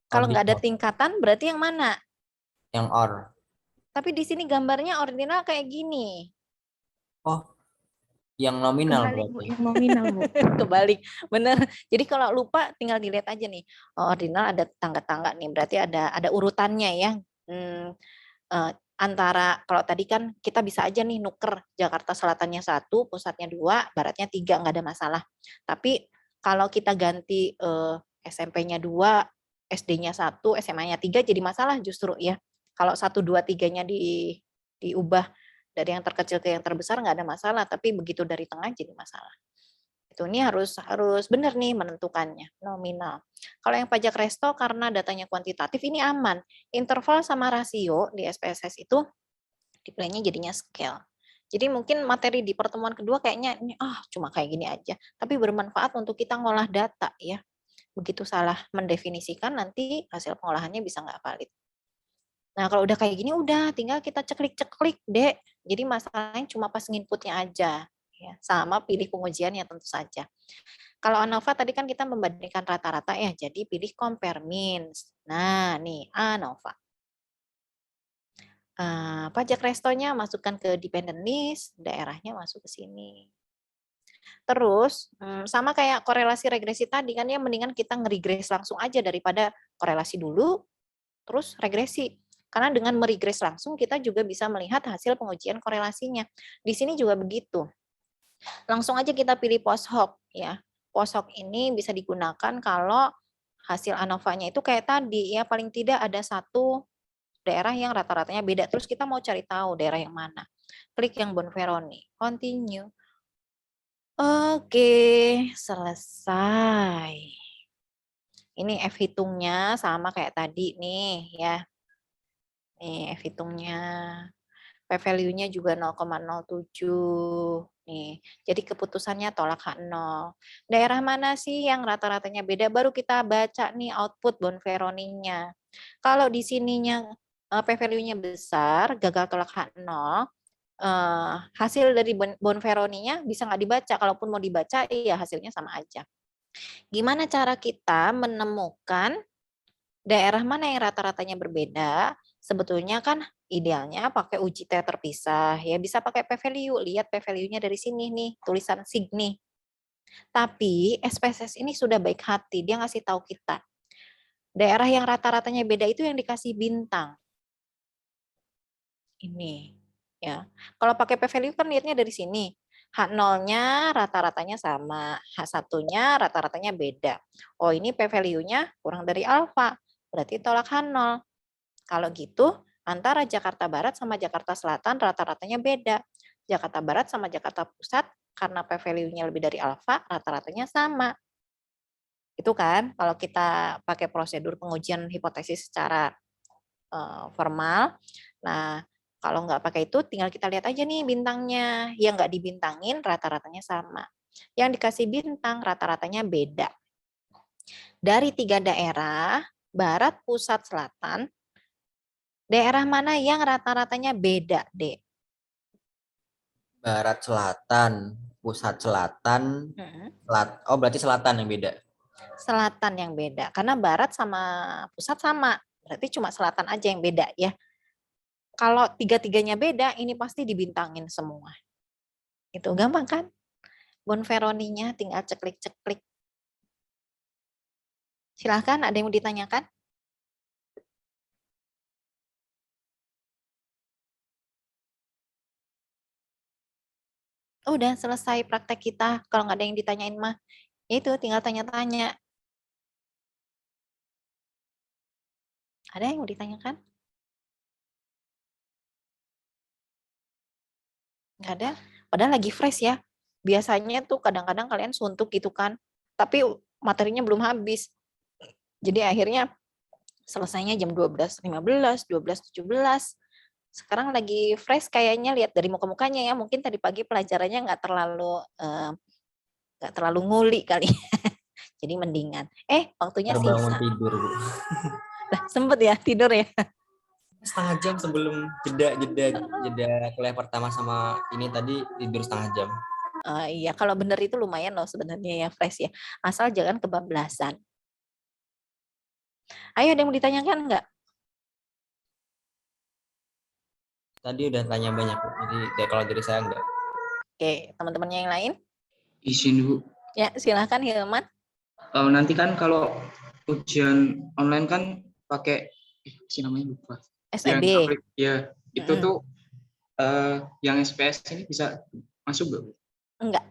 Kalau nggak ada Ordinal. tingkatan berarti yang mana? Yang or. Tapi di sini gambarnya ordinal kayak gini. Oh, yang nominal Kebalik, Bu, berarti. yang nominal, Bu. Kebalik, bener. Jadi kalau lupa tinggal dilihat aja nih. Oh, ordinal ada tangga-tangga nih, berarti ada urutannya ya. Antara kalau tadi kan kita bisa aja nih nuker Jakarta Selatannya 1, pusatnya 2, baratnya 3, nggak ada masalah. Tapi kalau kita ganti SMP-nya 2, SD-nya 1, SMA-nya 3 jadi masalah justru ya. Kalau 1, 2, 3-nya diubah dari yang terkecil ke yang terbesar nggak ada masalah, tapi begitu dari tengah jadi masalah. Itu ini harus benar nih menentukannya, nominal. Kalau yang pajak resto karena datanya kuantitatif ini aman. Interval sama rasio di SPSS itu Dipilihnya jadinya scale. Jadi mungkin materi di pertemuan kedua kayaknya ini cuma kayak gini aja, tapi bermanfaat untuk kita ngolah data ya. Begitu salah mendefinisikan nanti hasil pengolahannya bisa nggak valid. Nah, kalau udah kayak gini udah tinggal kita ceklik-ceklik, Dek. Jadi masalahnya cuma pas nginputnya aja ya, sama pilih pengujiannya tentu saja. Kalau ANOVA tadi kan kita membandingkan rata-rata ya, jadi pilih compare means. Nah, nih ANOVA. Pajak restonya masukkan ke dependent list, daerahnya masuk ke sini. Terus sama kayak korelasi regresi tadi kan ya, mendingan kita ngeregres langsung aja daripada korelasi dulu terus regresi. Karena dengan meregres langsung kita juga bisa melihat hasil pengujian korelasinya. Di sini juga begitu. Langsung aja kita pilih post hoc ya. Post hoc ini bisa digunakan kalau hasil ANOVA-nya itu kayak tadi ya, paling tidak ada satu daerah yang rata-ratanya beda. Terus kita mau cari tahu daerah yang mana. Klik yang Bonferroni. Continue. Oke, selesai. Ini F hitungnya sama kayak tadi nih ya. Nih F hitungnya. P-value-nya juga 0,07. Nih, jadi keputusannya tolak H0. Daerah mana sih yang rata-ratanya beda? Baru kita baca nih output Bonferroni-nya. Kalau di sininya P-value-nya besar, gagal tolak H0, hasil dari Bonferroni-nya bisa nggak dibaca. Kalaupun mau dibaca, iya hasilnya sama aja. Gimana cara kita menemukan daerah mana yang rata-ratanya berbeda? Sebetulnya kan idealnya pakai uji T terpisah. Ya bisa pakai P-value. Lihat P-value-nya dari sini nih, tulisan sig nih. Tapi SPSS ini sudah baik hati, dia ngasih tahu kita. Daerah yang rata-ratanya beda itu yang dikasih bintang. Ini ya. Kalau pakai P-value kan lihatnya dari sini. H0-nya rata-ratanya sama, H1-nya rata-ratanya beda. Oh, ini P-value-nya kurang dari alfa, berarti tolak H0. Kalau gitu, antara Jakarta Barat sama Jakarta Selatan rata-ratanya beda. Jakarta Barat sama Jakarta Pusat, karena P-value-nya lebih dari alfa, rata-ratanya sama. Itu kan, kalau kita pakai prosedur pengujian hipotesis secara formal. Nah, kalau nggak pakai itu, tinggal kita lihat aja nih bintangnya. Yang nggak dibintangin, rata-ratanya sama. Yang dikasih bintang, rata-ratanya beda. Dari 3 daerah, Barat, Pusat, Selatan, daerah mana yang rata-ratanya beda, Dek? Barat selatan, pusat selatan, oh berarti selatan yang beda. Selatan yang beda. Karena Barat sama Pusat sama. Berarti cuma Selatan aja yang beda ya. Kalau 3-3-nya beda, ini pasti dibintangin semua. Itu gampang kan? Bonferroni-nya tinggal ceklik-ceklik. Silahkan, ada yang mau ditanyakan? Udah selesai praktek kita. Kalau nggak ada yang ditanyain mah, itu tinggal tanya-tanya. Ada yang mau ditanyakan? Nggak ada? Padahal lagi fresh ya. Biasanya tuh kadang-kadang kalian suntuk gitu kan. Tapi materinya belum habis. Jadi akhirnya selesainya jam 12.15, 12.17. Sekarang lagi fresh kayaknya, lihat dari muka-mukanya ya. Mungkin tadi pagi pelajarannya nggak terlalu nguli kali. Jadi mendingan. Waktunya Terbangun sisa. tidur, Bu. Lah, sempet ya tidur ya. Setengah jam sebelum jeda kuliah pertama sama ini tadi tidur setengah jam. Iya, kalau bener itu lumayan loh sebenarnya ya, fresh ya. Asal jangan kebablasan. Ayo, ada yang mau ditanyakan nggak? Tadi udah tanya banyak, Bu. Jadi kalau dari saya enggak. Oke, teman-temannya yang lain? Izin Bu. Ya, silahkan Hilman. Nanti kan kalau ujian online kan pakai namanya lupa. SEB. Ya, itu tuh yang SPS ini bisa masuk nggak, Bu? Enggak.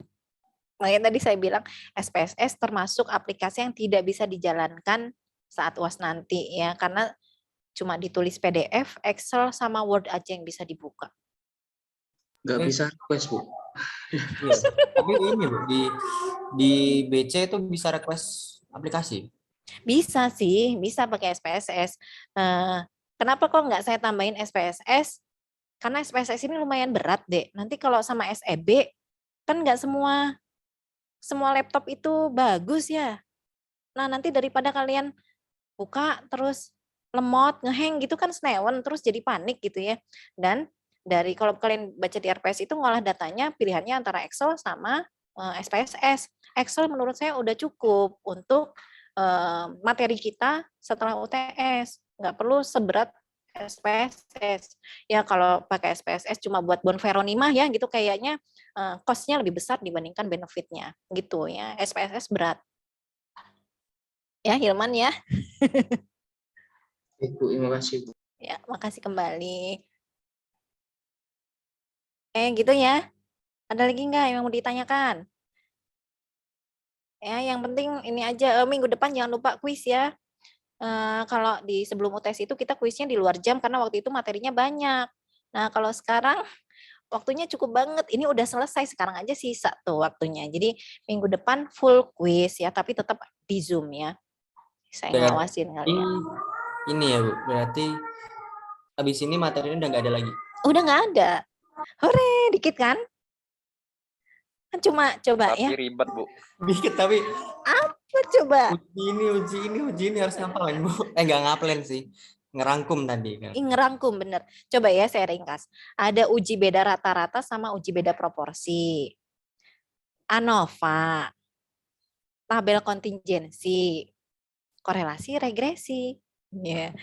Makanya tadi saya bilang SPSS termasuk aplikasi yang tidak bisa dijalankan saat UAS nanti ya, karena cuma ditulis PDF, Excel sama Word aja yang bisa dibuka. Nggak bisa request, Bu. Iya. Tapi ini, Bu, di BC itu bisa request aplikasi. Bisa sih, bisa pakai SPSS. Kenapa kok nggak saya tambahin SPSS? karena SPSS ini lumayan berat, Dek. Nanti kalau sama SEB, kan nggak semua laptop itu bagus ya. Nah, nanti daripada kalian buka terus lemot, ngeheng gitu kan senewen, terus jadi panik gitu ya. Dan kalau kalian baca di RPS itu ngolah datanya pilihannya antara Excel sama SPSS. Excel menurut saya udah cukup untuk materi kita setelah UTS. Nggak perlu seberat SPSS. Ya kalau pakai SPSS cuma buat Bonferonimah ya gitu kayaknya cost-nya lebih besar dibandingkan benefitnya gitu ya. SPSS berat. Ya Hilman ya. Ibu, terima kasih, Bu. Ya, makasih kembali. Gitu ya. Ada lagi nggak yang mau ditanyakan? Ya, yang penting ini aja minggu depan jangan lupa kuis ya. Kalau di sebelum UTS itu kita kuisnya di luar jam karena waktu itu materinya banyak. Nah, kalau sekarang waktunya cukup banget. Ini udah selesai, sekarang aja sisa tuh waktunya. Jadi minggu depan full kuis ya, tapi tetap di Zoom ya. Saya ngawasin kalian. Ini ya Bu, berarti habis ini materinya udah nggak ada lagi. Udah nggak ada. Hore, dikit kan? Kan cuma coba Tapi ya. ribet, Bu. Dikit tapi Apa coba? uji ini harus ngapalin Bu. Nggak ngapalin sih. Ngerangkum tadi kan. Ngerangkum bener. Coba ya saya ringkas. Ada uji beda rata-rata sama uji beda proporsi. ANOVA. Tabel kontingensi. Korelasi, regresi. Ya.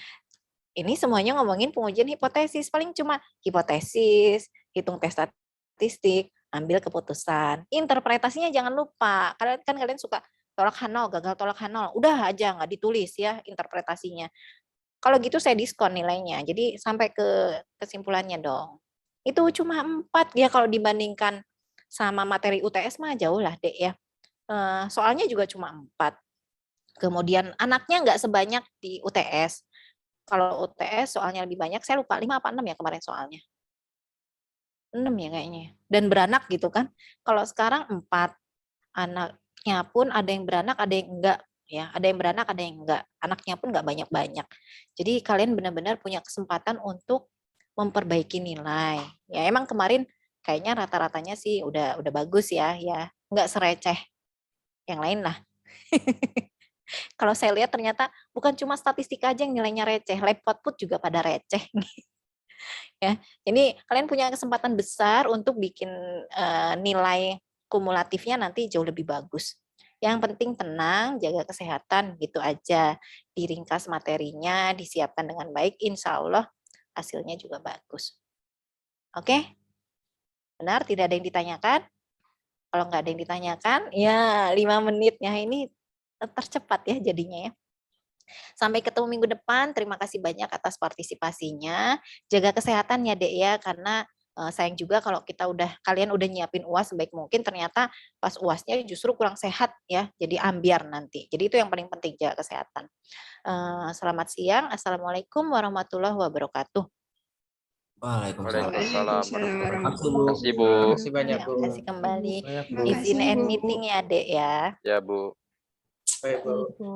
Ini semuanya ngomongin pengujian hipotesis. Paling cuma hipotesis, hitung tes statistik, ambil keputusan. Interpretasinya jangan lupa. Kalian suka tolak H0, gagal tolak H0. Udah aja nggak ditulis ya interpretasinya. Kalau gitu saya diskon nilainya. Jadi sampai ke kesimpulannya dong. Itu cuma 4 ya kalau dibandingkan sama materi UTS mah jauh lah Dek ya. Soalnya juga cuma 4. Kemudian anaknya nggak sebanyak di UTS. Kalau UTS soalnya lebih banyak, saya lupa 5 apa 6 ya kemarin soalnya. 6 ya kayaknya. Dan beranak gitu kan. Kalau sekarang 4. Anaknya pun ada yang beranak, ada yang enggak. Ya, ada yang beranak, ada yang enggak. Anaknya pun enggak banyak-banyak. Jadi kalian benar-benar punya kesempatan untuk memperbaiki nilai. Ya emang kemarin kayaknya rata-ratanya sih udah bagus ya, enggak sereceh yang lain lah. Kalau saya lihat ternyata bukan cuma statistik aja yang nilainya receh, lab output juga pada receh. Ya, ini kalian punya kesempatan besar untuk bikin nilai kumulatifnya nanti jauh lebih bagus. Yang penting tenang, jaga kesehatan, gitu aja. Diringkas materinya, disiapkan dengan baik, insya Allah hasilnya juga bagus. Oke? Benar, tidak ada yang ditanyakan? Kalau nggak ada yang ditanyakan, ya 5 menitnya ini tercepat ya jadinya ya. Sampai ketemu minggu depan. Terima kasih banyak atas partisipasinya. Jaga kesehatan ya Dek ya, karena sayang juga kalau kalian udah nyiapin UAS sebaik mungkin, ternyata pas UASnya justru kurang sehat ya, jadi ambiar nanti. Jadi itu yang paling penting, jaga kesehatan. Selamat siang. Assalamualaikum warahmatullahi wabarakatuh. Waalaikumsalam. Waalaikumsalam. Terima kasih, Bu. Terima kasih banyak, Ya, Bu. kasih kembali. Banyak, Bu. Makasih, Izin end Bu. meeting ya Dek ya. Ya, Bu. Baik, Bu. Ibu.